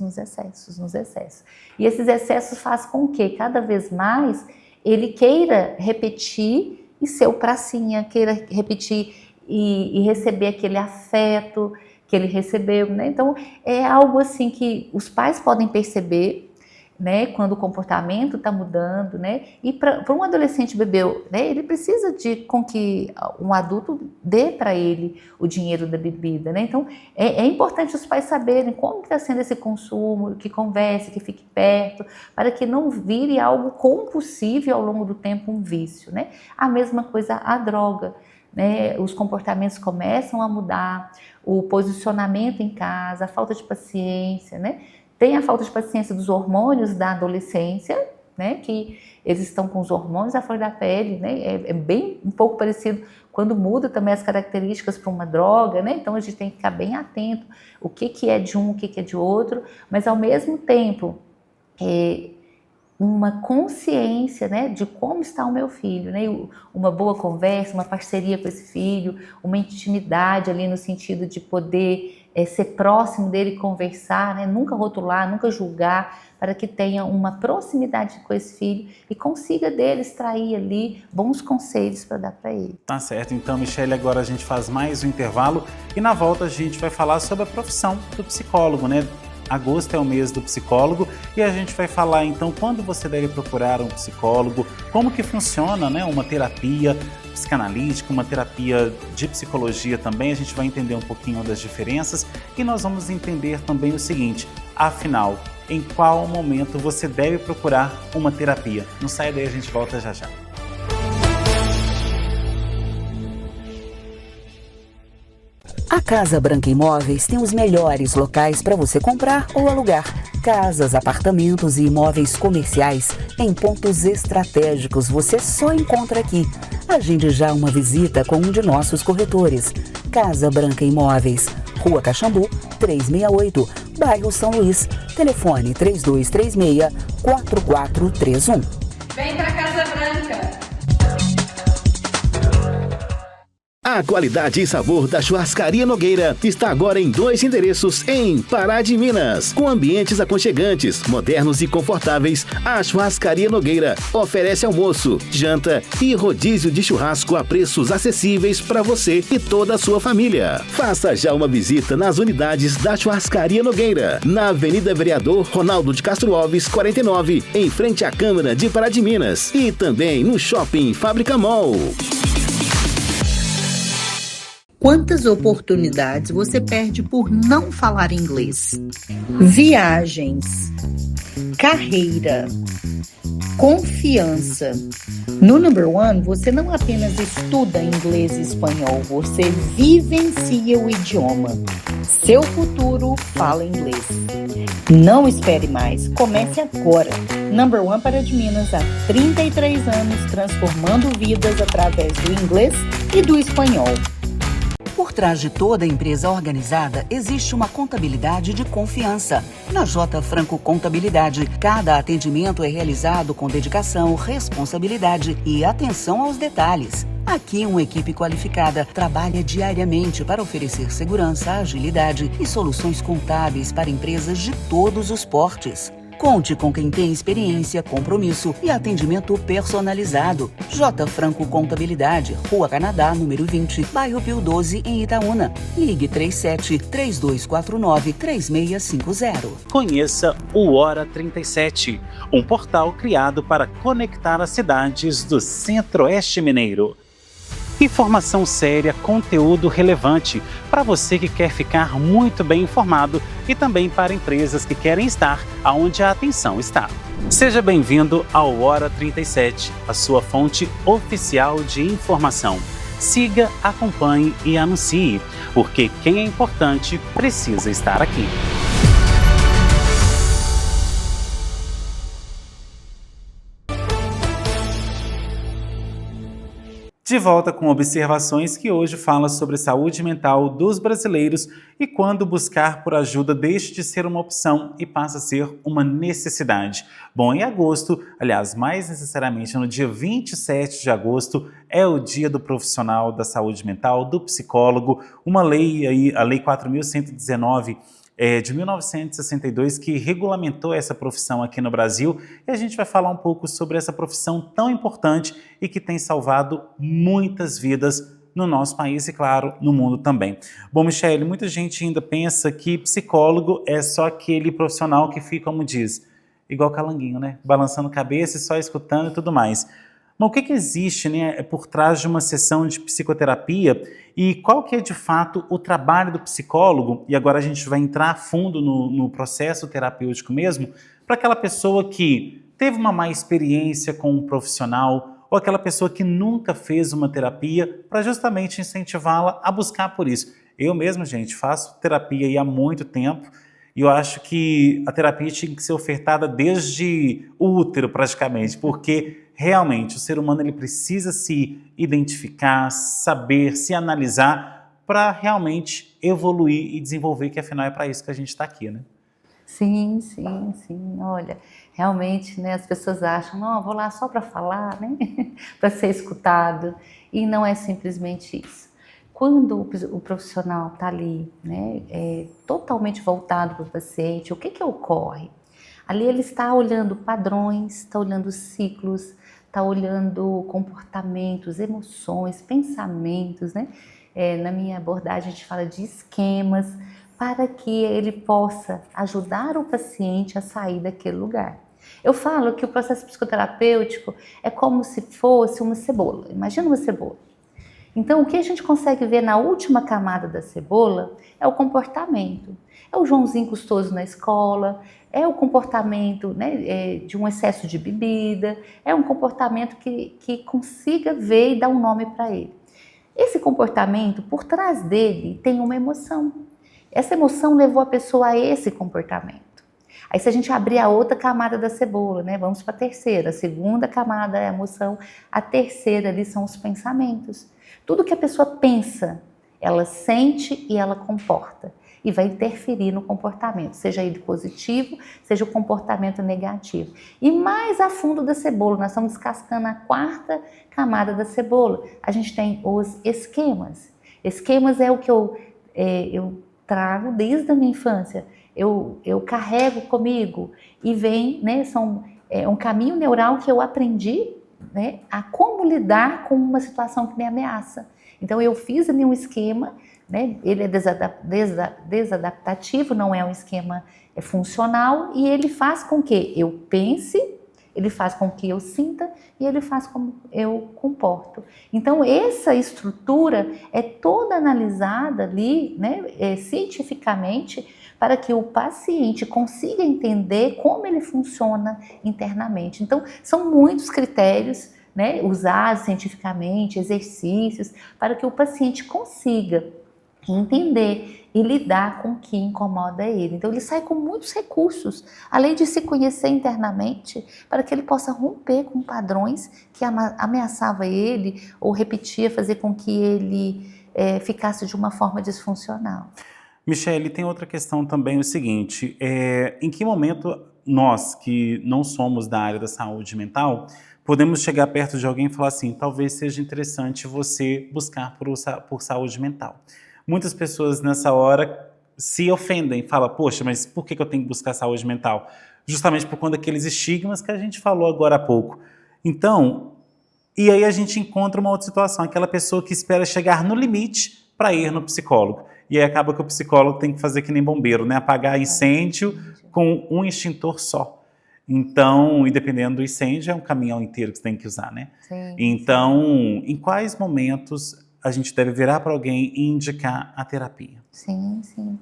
E esses excessos fazem com que cada vez mais ele queira repetir e ser o pracinha, queira repetir e receber aquele afeto que ele recebeu, né? Então é algo assim que os pais podem perceber, né, quando o comportamento está mudando, né, e para um adolescente bebê, né, ele precisa com que um adulto dê para ele o dinheiro da bebida, né? Então é importante os pais saberem como está sendo esse consumo, que converse, que fique perto, para que não vire algo compulsivo ao longo do tempo, um vício, né? A mesma coisa a droga, né? Os comportamentos começam a mudar, o posicionamento em casa, a falta de paciência, né? Tem a falta de paciência dos hormônios da adolescência, né, que eles estão com os hormônios à flor da pele, né, é bem um pouco parecido quando muda também as características para uma droga, né, então a gente tem que ficar bem atento o que é de um, o que é de outro, mas ao mesmo tempo uma consciência, né, de como está o meu filho, né, uma boa conversa, uma parceria com esse filho, uma intimidade ali no sentido de poder ser próximo dele, conversar, né, nunca rotular, nunca julgar, para que tenha uma proximidade com esse filho e consiga dele extrair ali bons conselhos para dar para ele. Tá certo, então, Michele, agora a gente faz mais um intervalo e na volta a gente vai falar sobre a profissão do psicólogo, né? Agosto é o mês do psicólogo e a gente vai falar então quando você deve procurar um psicólogo, como que funciona, né, uma terapia psicanalítica, uma terapia de psicologia também. A gente vai entender um pouquinho das diferenças e nós vamos entender também o seguinte: afinal, em qual momento você deve procurar uma terapia? Não sai daí, a gente volta já já. A Casa Branca Imóveis tem os melhores locais para você comprar ou alugar. Casas, apartamentos e imóveis comerciais em pontos estratégicos você só encontra aqui. Agende já uma visita com um de nossos corretores. Casa Branca Imóveis, Rua Caxambu, 368, bairro São Luís. Telefone 3236-4431. Vem pra Casa Branca! A qualidade e sabor da Churrascaria Nogueira está agora em 2 endereços em Pará de Minas. Com ambientes aconchegantes, modernos e confortáveis, a Churrascaria Nogueira oferece almoço, janta e rodízio de churrasco a preços acessíveis para você e toda a sua família. Faça já uma visita nas unidades da Churrascaria Nogueira, na Avenida Vereador Ronaldo de Castro Alves, 49, em frente à Câmara de Pará de Minas, e também no Shopping Fábrica Mall. Quantas oportunidades você perde por não falar inglês? Viagens, carreira, confiança. No Number One, você não apenas estuda inglês e espanhol, você vivencia o idioma. Seu futuro fala inglês. Não espere mais, comece agora. Number One Pará de Minas há 33 anos, transformando vidas através do inglês e do espanhol. Por trás de toda empresa organizada, existe uma contabilidade de confiança. Na J. Franco Contabilidade, cada atendimento é realizado com dedicação, responsabilidade e atenção aos detalhes. Aqui, uma equipe qualificada trabalha diariamente para oferecer segurança, agilidade e soluções contábeis para empresas de todos os portes. Conte com quem tem experiência, compromisso e atendimento personalizado. J. Franco Contabilidade, Rua Canadá, número 20, bairro Pio 12, em Itaúna. Ligue 37-3249-3650. Conheça o Hora 37, um portal criado para conectar as cidades do Centro-Oeste Mineiro. Informação séria, conteúdo relevante para você que quer ficar muito bem informado e também para empresas que querem estar onde a atenção está. Seja bem-vindo ao Hora 37, a sua fonte oficial de informação. Siga, acompanhe e anuncie, porque quem é importante precisa estar aqui. De volta com observações que hoje fala sobre saúde mental dos brasileiros e quando buscar por ajuda deixa de ser uma opção e passa a ser uma necessidade. Bom, em agosto, aliás, mais necessariamente no dia 27 de agosto, é o Dia do Profissional da Saúde Mental, do psicólogo, uma lei aí, a Lei 4.119, de 1962, que regulamentou essa profissão aqui no Brasil, e a gente vai falar um pouco sobre essa profissão tão importante e que tem salvado muitas vidas no nosso país e, claro, no mundo também. Bom, Michele, muita gente ainda pensa que psicólogo é só aquele profissional que fica, como diz, igual calanguinho, né? Balançando cabeça e só escutando e tudo mais. Mas o que existe, né, por trás de uma sessão de psicoterapia e qual que é de fato o trabalho do psicólogo? E agora a gente vai entrar a fundo no processo terapêutico mesmo, para aquela pessoa que teve uma má experiência com um profissional ou aquela pessoa que nunca fez uma terapia, para justamente incentivá-la a buscar por isso. Eu mesmo, gente, faço terapia aí há muito tempo e eu acho que a terapia tinha que ser ofertada desde o útero praticamente, porque realmente, o ser humano ele precisa se identificar, saber, se analisar para realmente evoluir e desenvolver, que afinal é para isso que a gente está aqui, né? Sim, sim, sim. Olha, realmente, né, as pessoas acham, não, vou lá só para falar, né, para ser escutado, e não é simplesmente isso. Quando o profissional está ali, né, totalmente voltado para o paciente, o que ocorre? Ali ele está olhando padrões, está olhando ciclos, está olhando comportamentos, emoções, pensamentos, né? Na minha abordagem a gente fala de esquemas para que ele possa ajudar o paciente a sair daquele lugar. Eu falo que o processo psicoterapêutico é como se fosse uma cebola. Imagina uma cebola. Então, o que a gente consegue ver na última camada da cebola é o comportamento. É o Joãozinho custoso na escola, é o comportamento, né, de um excesso de bebida, é um comportamento que consiga ver e dar um nome para ele. Esse comportamento, por trás dele, tem uma emoção. Essa emoção levou a pessoa a esse comportamento. Aí se a gente abrir a outra camada da cebola, né, vamos para a terceira, a segunda camada é a emoção, a terceira ali são os pensamentos. Tudo que a pessoa pensa, ela sente e ela comporta. E vai interferir no comportamento, seja ele positivo, seja o comportamento negativo. E mais a fundo da cebola, nós estamos descascando a quarta camada da cebola. A gente tem os esquemas. Esquemas é o que eu trago desde a minha infância. Eu carrego comigo e vem, né, um caminho neural que eu aprendi, né, a como lidar com uma situação que me ameaça. Então eu fiz ali um esquema, né, ele é desadaptativo, não é um esquema funcional, e ele faz com que eu pense, ele faz com que eu sinta e ele faz com que eu comporto. Então essa estrutura é toda analisada ali, né, cientificamente, para que o paciente consiga entender como ele funciona internamente. Então são muitos critérios, né, usados cientificamente, exercícios, para que o paciente consiga entender e lidar com o que incomoda ele. Então ele sai com muitos recursos, além de se conhecer internamente, para que ele possa romper com padrões que ameaçava ele ou repetia, fazer com que ele ficasse de uma forma disfuncional. Michele, tem outra questão também, o seguinte, em que momento nós, que não somos da área da saúde mental, podemos chegar perto de alguém e falar assim, talvez seja interessante você buscar por saúde mental. Muitas pessoas nessa hora se ofendem, falam, poxa, mas por que eu tenho que buscar saúde mental? Justamente por conta daqueles estigmas que a gente falou agora há pouco. Então, e aí a gente encontra uma outra situação, aquela pessoa que espera chegar no limite para ir no psicólogo. E aí acaba que o psicólogo tem que fazer que nem bombeiro, né? Apagar incêndio com um extintor só. Então, e dependendo do incêndio, é um caminhão inteiro que você tem que usar, né? Sim. Então, em quais momentos a gente deve virar para alguém e indicar a terapia? Sim, sim.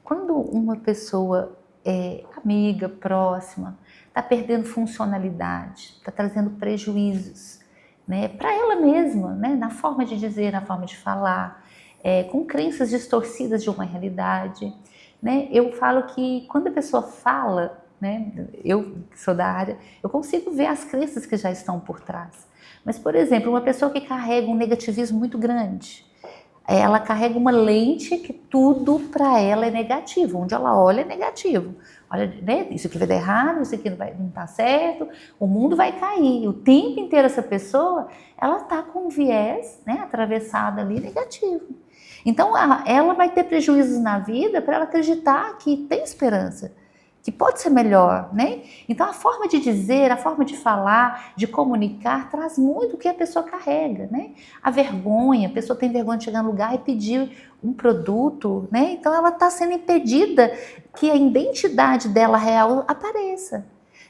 Quando uma pessoa é amiga, próxima, está perdendo funcionalidade, está trazendo prejuízos, né, para ela mesma, né, na forma de dizer, na forma de falar, com crenças distorcidas de uma realidade, né, eu falo que quando a pessoa fala, né, eu que sou da área, eu consigo ver as crenças que já estão por trás. Mas, por exemplo, uma pessoa que carrega um negativismo muito grande, ela carrega uma lente que tudo para ela é negativo, onde ela olha é negativo. Olha, né, isso aqui vai dar errado, isso aqui não está certo, o mundo vai cair. O tempo inteiro essa pessoa, ela está com um viés, né, atravessado ali negativo. Então ela vai ter prejuízos na vida para ela acreditar que tem esperança, que pode ser melhor, né? Então a forma de dizer, a forma de falar, de comunicar, traz muito o que a pessoa carrega, né? A vergonha, a pessoa tem vergonha de chegar no lugar e pedir um produto, né? Então ela está sendo impedida que a identidade dela real apareça,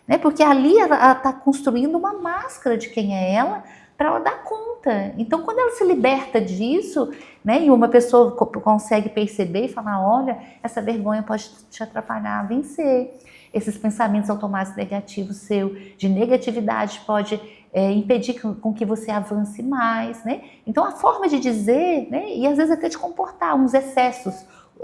né? Porque ali ela está construindo uma máscara de quem é ela para ela dar conta. Então quando ela se liberta disso, né, e uma pessoa consegue perceber e falar, olha, essa vergonha pode te atrapalhar a vencer. Esses pensamentos automáticos negativos seu, de negatividade, pode impedir com que você avance mais, né? Então a forma de dizer, né, e às vezes até de comportar, uns excessos,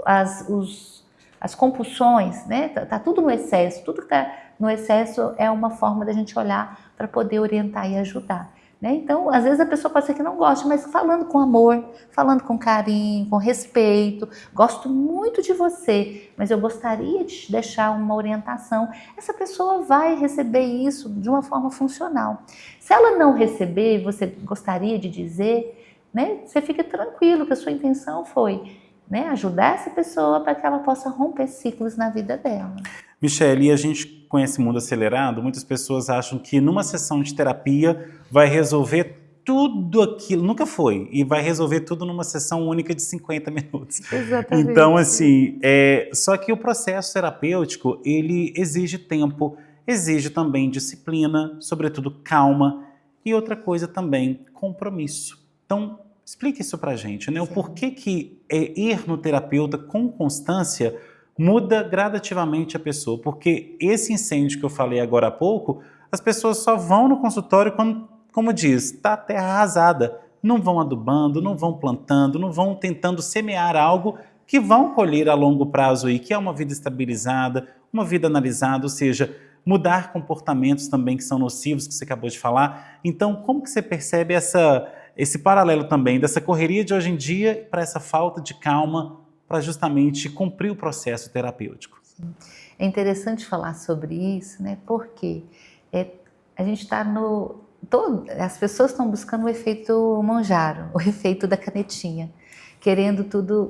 as compulsões, né? Tá tudo no excesso, tudo que está no excesso é uma forma da gente olhar para poder orientar e ajudar. Né? Então, às vezes a pessoa pode ser que não goste, mas falando com amor, falando com carinho, com respeito, gosto muito de você, mas eu gostaria de te deixar uma orientação. Essa pessoa vai receber isso de uma forma funcional. Se ela não receber, você gostaria de dizer, né? Você fica tranquilo que a sua intenção foi, né, ajudar essa pessoa para que ela possa romper ciclos na vida dela. Michele, a gente conhece o mundo acelerado, muitas pessoas acham que numa sessão de terapia vai resolver tudo aquilo, nunca foi, e vai resolver tudo numa sessão única de 50 minutos. Exatamente. Então, assim, só que o processo terapêutico, ele exige tempo, exige também disciplina, sobretudo calma, e outra coisa também, compromisso. Então, explique isso pra gente, né? O porquê que ir no terapeuta com constância muda gradativamente a pessoa, porque esse incêndio que eu falei agora há pouco, as pessoas só vão no consultório quando, como diz, está a terra arrasada, não vão adubando, não vão plantando, não vão tentando semear algo que vão colher a longo prazo aí, que é uma vida estabilizada, uma vida analisada, ou seja, mudar comportamentos também que são nocivos, que você acabou de falar. Então, como que você percebe esse paralelo também dessa correria de hoje em dia para essa falta de calma para justamente cumprir o processo terapêutico? Sim. É interessante falar sobre isso, né? Porque a gente está as pessoas estão buscando o efeito Monjaro, o efeito da canetinha, querendo tudo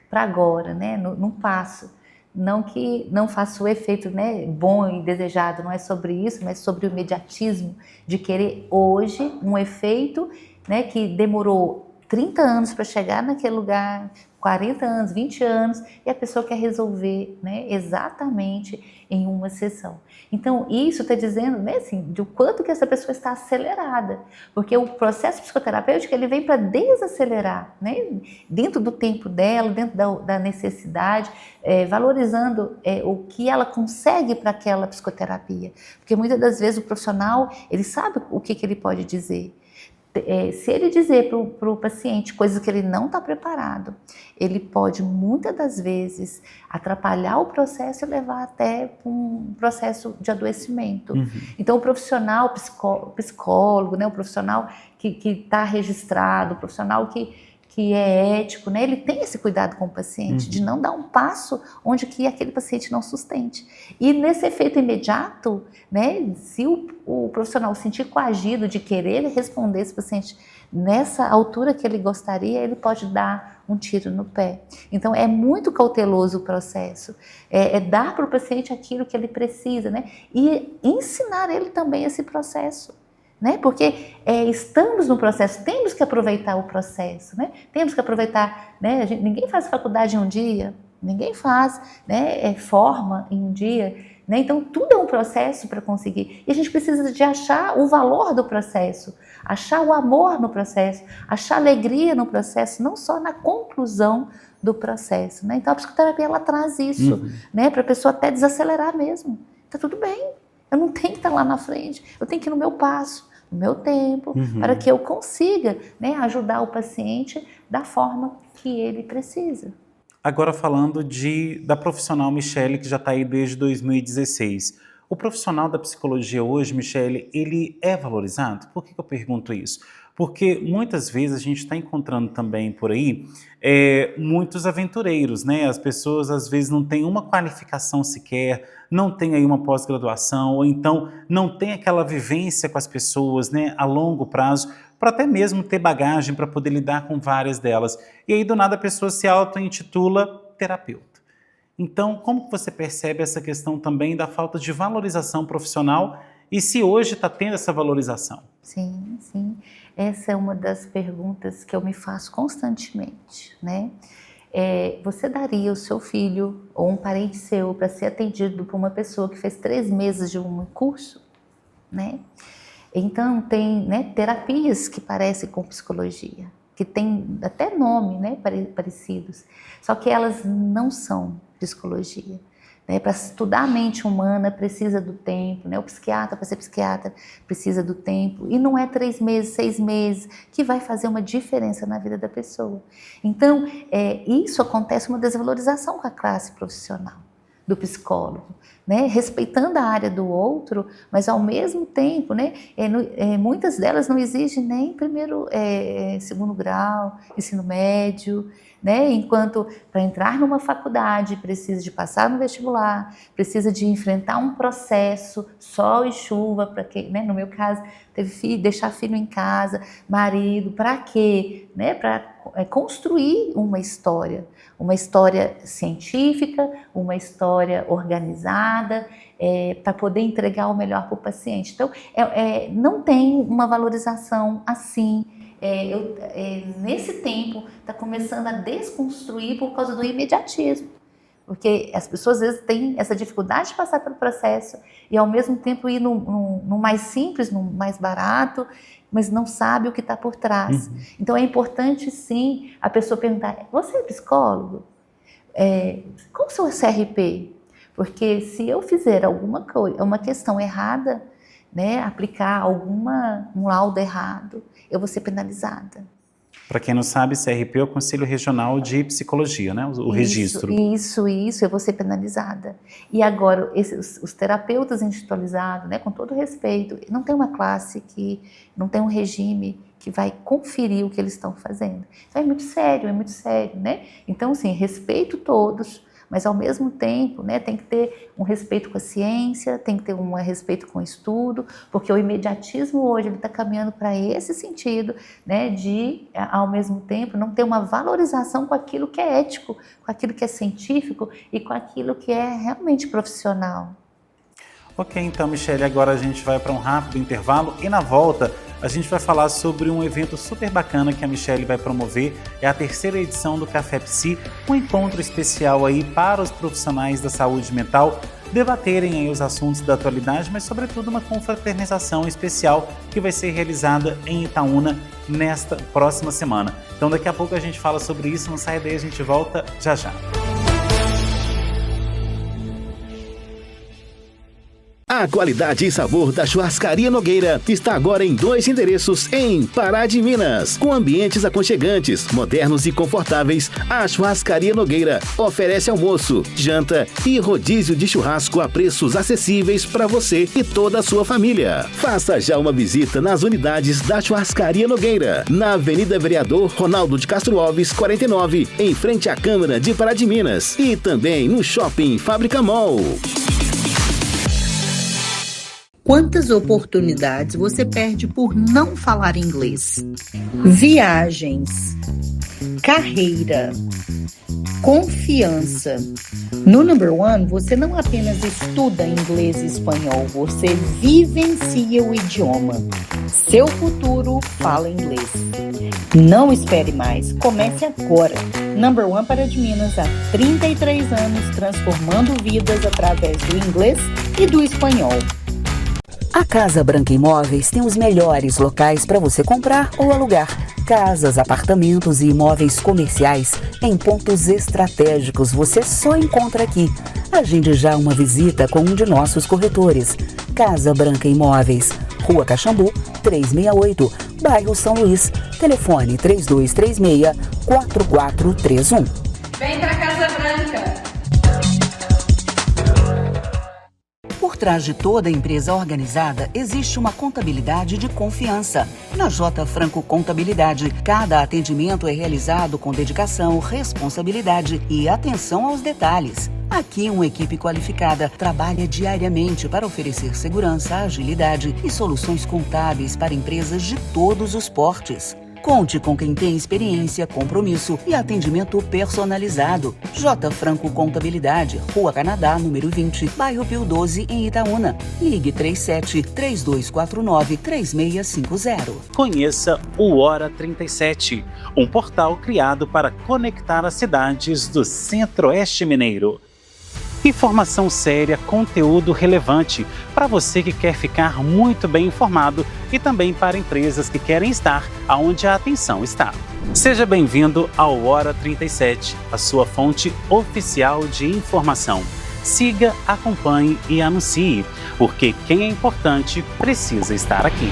para agora, né? Num passo. Não que não faça o efeito, né, bom e desejado, não é sobre isso, mas sobre o imediatismo de querer hoje um efeito, né, que demorou 30 anos para chegar naquele lugar, 40 anos, 20 anos, e a pessoa quer resolver, né, exatamente em uma sessão. Então, isso está dizendo, né, assim, do quanto que essa pessoa está acelerada, porque o processo psicoterapêutico ele vem para desacelerar, né, dentro do tempo dela, dentro da necessidade, valorizando o que ela consegue para aquela psicoterapia, porque muitas das vezes o profissional, ele sabe o que ele pode dizer. Se ele dizer para o paciente coisas que ele não está preparado, ele pode muitas das vezes atrapalhar o processo e levar até um processo de adoecimento. Uhum. Então o profissional psicólogo, né, o profissional que está registrado, o profissional que é ético, né, ele tem esse cuidado com o paciente, de não dar um passo onde que aquele paciente não sustente. E nesse efeito imediato, né, se o profissional sentir coagido de querer responder esse paciente nessa altura que ele gostaria, ele pode dar um tiro no pé. Então é muito cauteloso o processo, dar para o paciente aquilo que ele precisa, né, e ensinar ele também esse processo. Né? Porque estamos no processo, temos que aproveitar o processo, né? Temos que aproveitar, né? Ninguém faz faculdade em um dia, ninguém faz, né? Forma em um dia, né? Então, tudo é um processo para conseguir. E a gente precisa de achar o valor do processo, achar o amor no processo, achar alegria no processo, não só na conclusão do processo, né? Então, a psicoterapia, ela traz isso, né? Para a pessoa até desacelerar mesmo. Tá tudo bem, eu não tenho que estar lá na frente, eu tenho que ir no meu passo, no meu tempo, para que eu consiga, né, ajudar o paciente da forma que ele precisa. Agora falando da profissional Michele, que já está aí desde 2016. O profissional da psicologia hoje, Michele, ele é valorizado? Por que eu pergunto isso? Porque muitas vezes a gente está encontrando também por aí muitos aventureiros, né? As pessoas às vezes não têm uma qualificação sequer, não tem aí uma pós-graduação, ou então não tem aquela vivência com as pessoas, né, a longo prazo, para até mesmo ter bagagem para poder lidar com várias delas. E aí do nada a pessoa se auto-intitula terapeuta. Então, como que você percebe essa questão também da falta de valorização profissional e se hoje está tendo essa valorização? Sim, sim. Essa é uma das perguntas que eu me faço constantemente, né? Você daria o seu filho ou um parente seu para ser atendido por uma pessoa que fez 3 meses de um curso, né? Então, tem, né, terapias que parecem com psicologia, que tem até nome, né, parecidos, só que elas não são psicologia. Né? Para estudar a mente humana precisa do tempo, né? O psiquiatra, para ser psiquiatra, precisa do tempo, e não é 3 meses, 6 meses que vai fazer uma diferença na vida da pessoa. Então, isso acontece uma desvalorização com a classe profissional do psicólogo, né? Respeitando a área do outro, mas ao mesmo tempo, né? Muitas delas não exigem nem primeiro, segundo grau, ensino médio, né? Enquanto para entrar numa faculdade precisa de passar no vestibular, precisa de enfrentar um processo, sol e chuva, para que, né? No meu caso, teve filho, deixar filho em casa, marido, para quê? Né? Para construir uma história científica, uma história organizada, para poder entregar o melhor para o paciente. Então, não tem uma valorização assim. Nesse tempo, está começando a desconstruir por causa do imediatismo. Porque as pessoas, às vezes, têm essa dificuldade de passar pelo processo e, ao mesmo tempo, ir no mais simples, no mais barato, mas não sabe o que está por trás. Então, é importante, sim, a pessoa perguntar: você é psicólogo? Qual é o seu CRP? Porque se eu fizer alguma coisa, uma questão errada, né, aplicar um laudo errado, eu vou ser penalizada. Para quem não sabe, CRP é o Conselho Regional de Psicologia, né? O registro. Isso, eu vou ser penalizada. E agora, os terapeutas institucionalizados, né, com todo respeito, não tem uma classe não tem um regime que vai conferir o que eles estão fazendo. Então é muito sério, né? Então, assim, respeito todos, mas ao mesmo tempo, né, tem que ter um respeito com a ciência, tem que ter um respeito com o estudo, porque o imediatismo hoje está caminhando para esse sentido, né, de, ao mesmo tempo, não ter uma valorização com aquilo que é ético, com aquilo que é científico e com aquilo que é realmente profissional. Ok, então, Michele, agora a gente vai para um rápido intervalo e na volta a gente vai falar sobre um evento super bacana que a Michele vai promover. É a 3ª edição do Café Psi, um encontro especial aí para os profissionais da saúde mental debaterem aí os assuntos da atualidade, mas sobretudo uma confraternização especial que vai ser realizada em Itaúna nesta próxima semana. Então daqui a pouco a gente fala sobre isso, não sai daí, a gente volta já já. A qualidade e sabor da Churrascaria Nogueira está agora em 2 endereços em Pará de Minas. Com ambientes aconchegantes, modernos e confortáveis, a Churrascaria Nogueira oferece almoço, janta e rodízio de churrasco a preços acessíveis para você e toda a sua família. Faça já uma visita nas unidades da Churrascaria Nogueira, na Avenida Vereador Ronaldo de Castro Alves, 49, em frente à Câmara de Pará de Minas, e também no Shopping Fábrica Mall. Quantas oportunidades você perde por não falar inglês? Viagens, carreira, confiança. No number one, você não apenas estuda inglês e espanhol, você vivencia o idioma. Seu futuro fala inglês. Não espere mais, comece agora. Number one para de Minas há 33 anos, transformando vidas através do inglês e do espanhol. A Casa Branca Imóveis tem os melhores locais para você comprar ou alugar. Casas, apartamentos e imóveis comerciais em pontos estratégicos você só encontra aqui. Agende já uma visita com um de nossos corretores. Casa Branca Imóveis, Rua Caxambu, 368, bairro São Luís. Telefone 3236-4431. Vem pra Casa Branca! Por trás de toda empresa organizada, existe uma contabilidade de confiança. Na J. Franco Contabilidade, cada atendimento é realizado com dedicação, responsabilidade e atenção aos detalhes. Aqui, uma equipe qualificada trabalha diariamente para oferecer segurança, agilidade e soluções contábeis para empresas de todos os portes. Conte com quem tem experiência, compromisso e atendimento personalizado. J. Franco Contabilidade, Rua Canadá, número 20, bairro Pio 12, em Itaúna. Ligue 37-3249-3650. Conheça o Hora 37, um portal criado para conectar as cidades do Centro-Oeste Mineiro. Informação séria, conteúdo relevante para você que quer ficar muito bem informado e também para empresas que querem estar onde a atenção está. Seja bem-vindo ao Hora 37, a sua fonte oficial de informação. Siga, acompanhe e anuncie, porque quem é importante precisa estar aqui.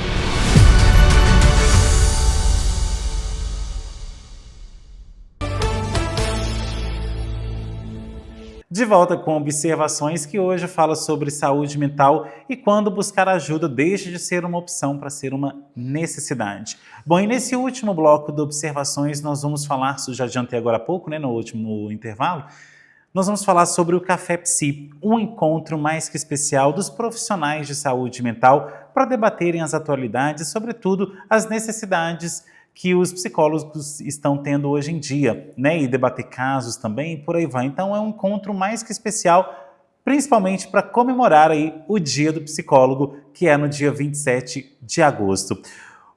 De volta com observações que hoje fala sobre saúde mental e quando buscar ajuda deixa de ser uma opção para ser uma necessidade. Bom, e nesse último bloco de observações nós vamos falar, já adiantei agora há pouco, né, no último intervalo, nós vamos falar sobre o Café Psi, um encontro mais que especial dos profissionais de saúde mental para debaterem as atualidades e, sobretudo, as necessidades que os psicólogos estão tendo hoje em dia, né? E debater casos também e por aí vai. Então é um encontro mais que especial, principalmente para comemorar aí o Dia do Psicólogo, que é no dia 27 de agosto.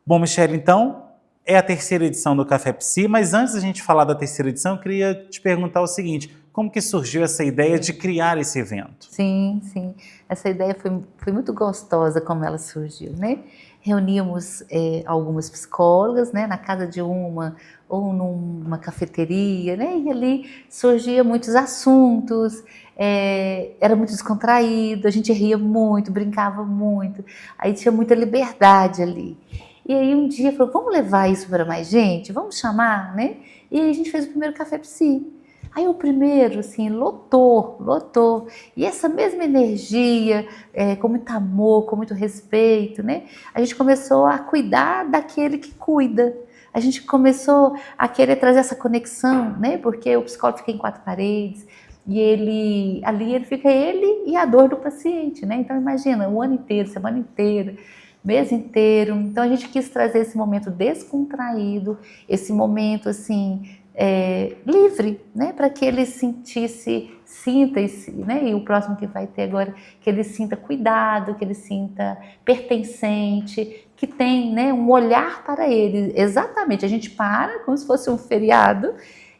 Bom, Michele, então é a terceira edição do Café Psi, mas antes da gente falar da terceira edição, eu queria te perguntar o seguinte: como que surgiu essa ideia de criar esse evento? Sim, sim. Essa ideia foi muito gostosa como ela surgiu, né? Reuníamos algumas psicólogas, né, na casa de uma ou numa cafeteria, né, e ali surgiam muitos assuntos, era muito descontraído, a gente ria muito, brincava muito, aí tinha muita liberdade ali. E aí um dia falou, vamos levar isso para mais gente? Vamos chamar, né? E aí a gente fez o primeiro Café Psi. Aí o primeiro, assim, lotou. E essa mesma energia, com muito amor, com muito respeito, né? A gente começou a cuidar daquele que cuida. A gente começou a querer trazer essa conexão, né? Porque o psicólogo fica em quatro paredes e ele fica ele e a dor do paciente, né? Então imagina, o ano inteiro, semana inteira, mês inteiro. Então a gente quis trazer esse momento descontraído, esse momento, assim, livre, né, para que ele sinta, né, e o próximo que vai ter agora, que ele sinta cuidado, que ele sinta pertencente, que tem, né, um olhar para ele. Exatamente, a gente para como se fosse um feriado,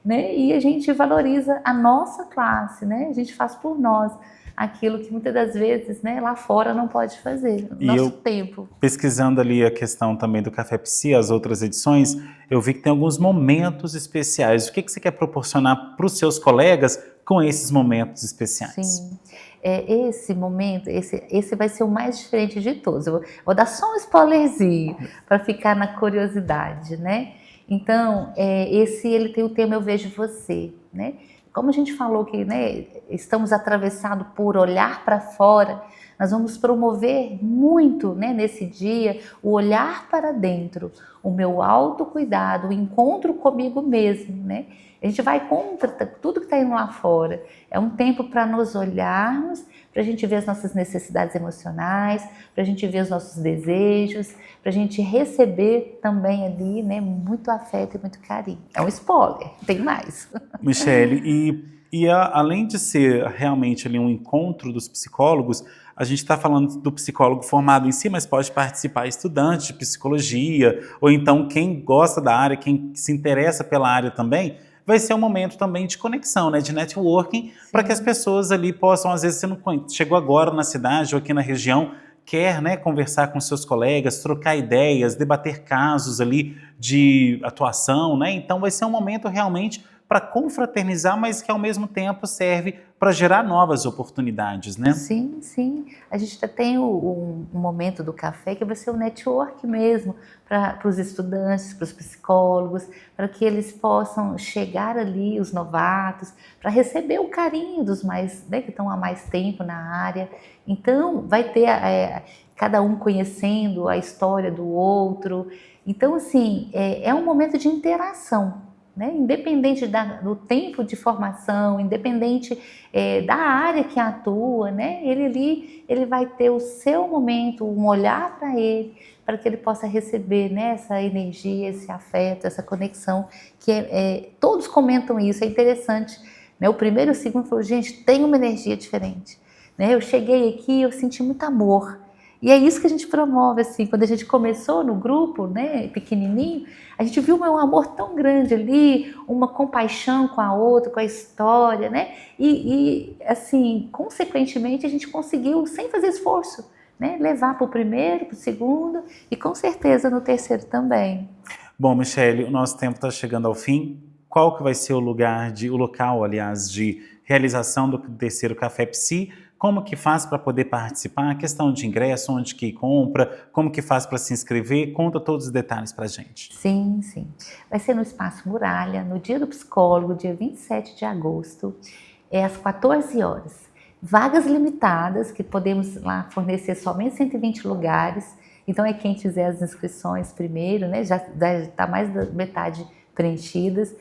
né, e a gente valoriza a nossa classe, né, a gente faz por nós aquilo que muitas das vezes, né, lá fora não pode fazer, no nosso tempo. Pesquisando ali a questão também do Café Psi, as outras edições, eu vi que tem alguns momentos especiais. O que você quer proporcionar para os seus colegas com esses momentos especiais? Sim, esse momento, esse vai ser o mais diferente de todos. Eu vou dar só um spoilerzinho para ficar na curiosidade, né? Então, ele tem o tema Eu Vejo Você, né? Como a gente falou que, né, estamos atravessados por olhar para fora, Nós vamos promover muito, né, nesse dia o olhar para dentro, o meu autocuidado, o encontro comigo mesmo, né? A gente vai contra tudo que está indo lá fora. É um tempo para nos olharmos, para a gente ver as nossas necessidades emocionais, para a gente ver os nossos desejos, para a gente receber também ali, né, muito afeto e muito carinho. É um spoiler, tem mais. Michele, além de ser realmente ali um encontro dos psicólogos, a gente está falando do psicólogo formado em si, mas pode participar estudante de psicologia, ou então quem gosta da área, quem se interessa pela área também, vai ser um momento também de conexão, né, de networking, para que as pessoas ali possam, às vezes você não chegou agora na cidade ou aqui na região, quer, né, conversar com seus colegas, trocar ideias, debater casos ali de atuação, né? Então vai ser um momento realmente para confraternizar, mas que ao mesmo tempo serve para gerar novas oportunidades, né? Sim, sim. A gente tem um momento do café que vai ser um network mesmo para os estudantes, para os psicólogos, para que eles possam chegar ali, os novatos, para receber o carinho dos mais, né, que estão há mais tempo na área. Então, vai ter cada um conhecendo a história do outro. Então, assim, é um momento de interação. Né? Independente do tempo de formação, independente da área que atua, né? Ele vai ter o seu momento, um olhar para ele, para que ele possa receber, né, essa energia, esse afeto, essa conexão, que todos comentam isso, é interessante. Né? O primeiro e o segundo falou, gente, tem uma energia diferente. Né? Eu cheguei aqui, eu senti muito amor. E é isso que a gente promove, assim, quando a gente começou no grupo, né, pequenininho, a gente viu um amor tão grande ali, uma compaixão com a outra, com a história, né, e assim, consequentemente a gente conseguiu, sem fazer esforço, né, levar para o primeiro, para o segundo e com certeza no terceiro também. Bom, Michele, o nosso tempo está chegando ao fim. Qual que vai ser o local, aliás, de realização do terceiro Café Psi? Como que faz para poder participar? A questão de ingresso, onde que compra, como que faz para se inscrever? Conta todos os detalhes para a gente. Sim, sim. Vai ser no Espaço Muralha, no dia do psicólogo, dia 27 de agosto, às 14 horas. Vagas limitadas, que podemos lá fornecer somente 120 lugares. Então, quem fizer as inscrições primeiro, né, já está mais da metade preenchidas.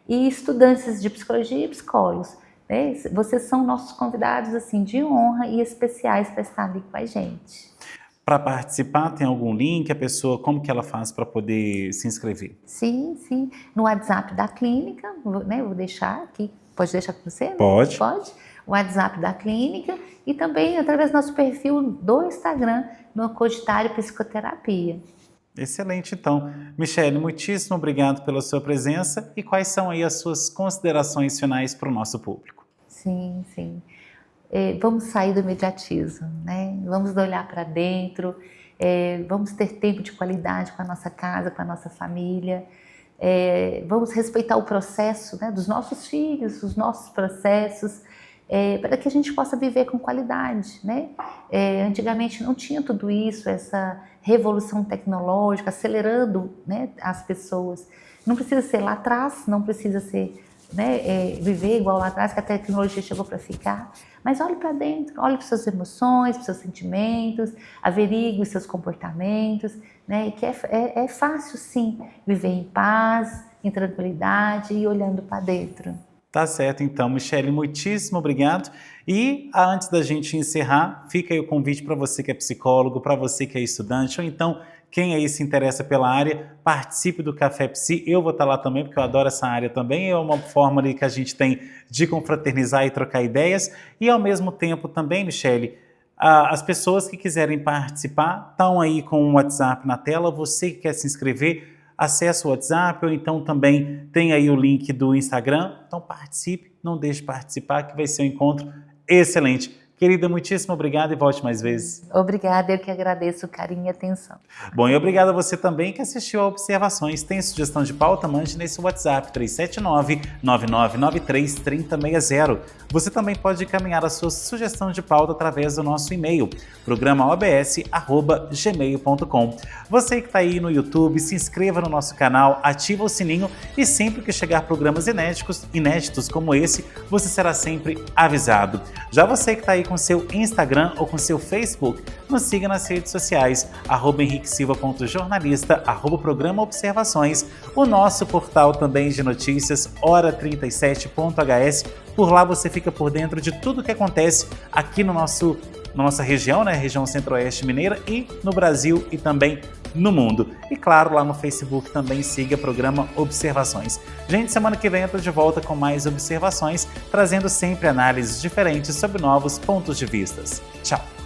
E estudantes de psicologia e psicólogos. Né? Vocês são nossos convidados assim, de honra e especiais para estar ali com a gente. Para participar, tem algum link? A pessoa, como que ela faz para poder se inscrever? Sim, sim. No WhatsApp da clínica, né? Vou deixar aqui. Pode deixar com você? Pode. Pode. O WhatsApp da clínica e também através do nosso perfil do Instagram, no Cogitário Psicoterapia. Excelente, então. Michele, muitíssimo obrigado pela sua presença e quais são aí as suas considerações finais para o nosso público? Sim, sim. Vamos sair do imediatismo, né? Vamos olhar para dentro, vamos ter tempo de qualidade com a nossa casa, com a nossa família, vamos respeitar o processo, né, dos nossos filhos, os nossos processos, para que a gente possa viver com qualidade, né? Antigamente não tinha tudo isso, essa revolução tecnológica acelerando, né, as pessoas. Não precisa ser lá atrás, não precisa ser, né, viver igual lá atrás, que a tecnologia chegou para ficar, mas olhe para dentro, olhe para suas emoções, para seus sentimentos, averigue os seus comportamentos, né, que é fácil sim viver em paz, em tranquilidade e olhando para dentro. Tá certo, então, Michele, muitíssimo obrigado. E antes da gente encerrar, fica aí o convite para você que é psicólogo, para você que é estudante, ou então quem aí se interessa pela área, participe do Café Psi. Eu vou estar lá também, porque eu adoro essa área também. É uma forma ali que a gente tem de confraternizar e trocar ideias. E ao mesmo tempo também, Michele, as pessoas que quiserem participar estão aí com o WhatsApp na tela. Você que quer se inscrever, acesse o WhatsApp, ou então também tem aí o link do Instagram. Então participe, não deixe de participar, que vai ser um encontro excelente. Querida, muitíssimo obrigado e volte mais vezes. Obrigada, eu que agradeço o carinho e a atenção. Bom, e obrigado a você também que assistiu a Observações. Tem sugestão de pauta? Mande nesse WhatsApp 379-9993-3060. Você também pode encaminhar a sua sugestão de pauta através do nosso e-mail, programaobs@gmail.com. Você que está aí no YouTube, se inscreva no nosso canal, ativa o sininho e sempre que chegar programas inéditos como esse, você será sempre avisado. Já você que está aí com seu Instagram ou com seu Facebook. Nos siga nas redes sociais, @henriquesilva.jornalista, @programa Observações, o nosso portal também de notícias, hora37.hs. Por lá você fica por dentro de tudo que acontece aqui na nossa região, né, região centro-oeste mineira, e no Brasil e também no mundo. E claro, lá no Facebook também siga o programa Observações. Gente, semana que vem eu tô de volta com mais observações, trazendo sempre análises diferentes sobre novos pontos de vista. Tchau!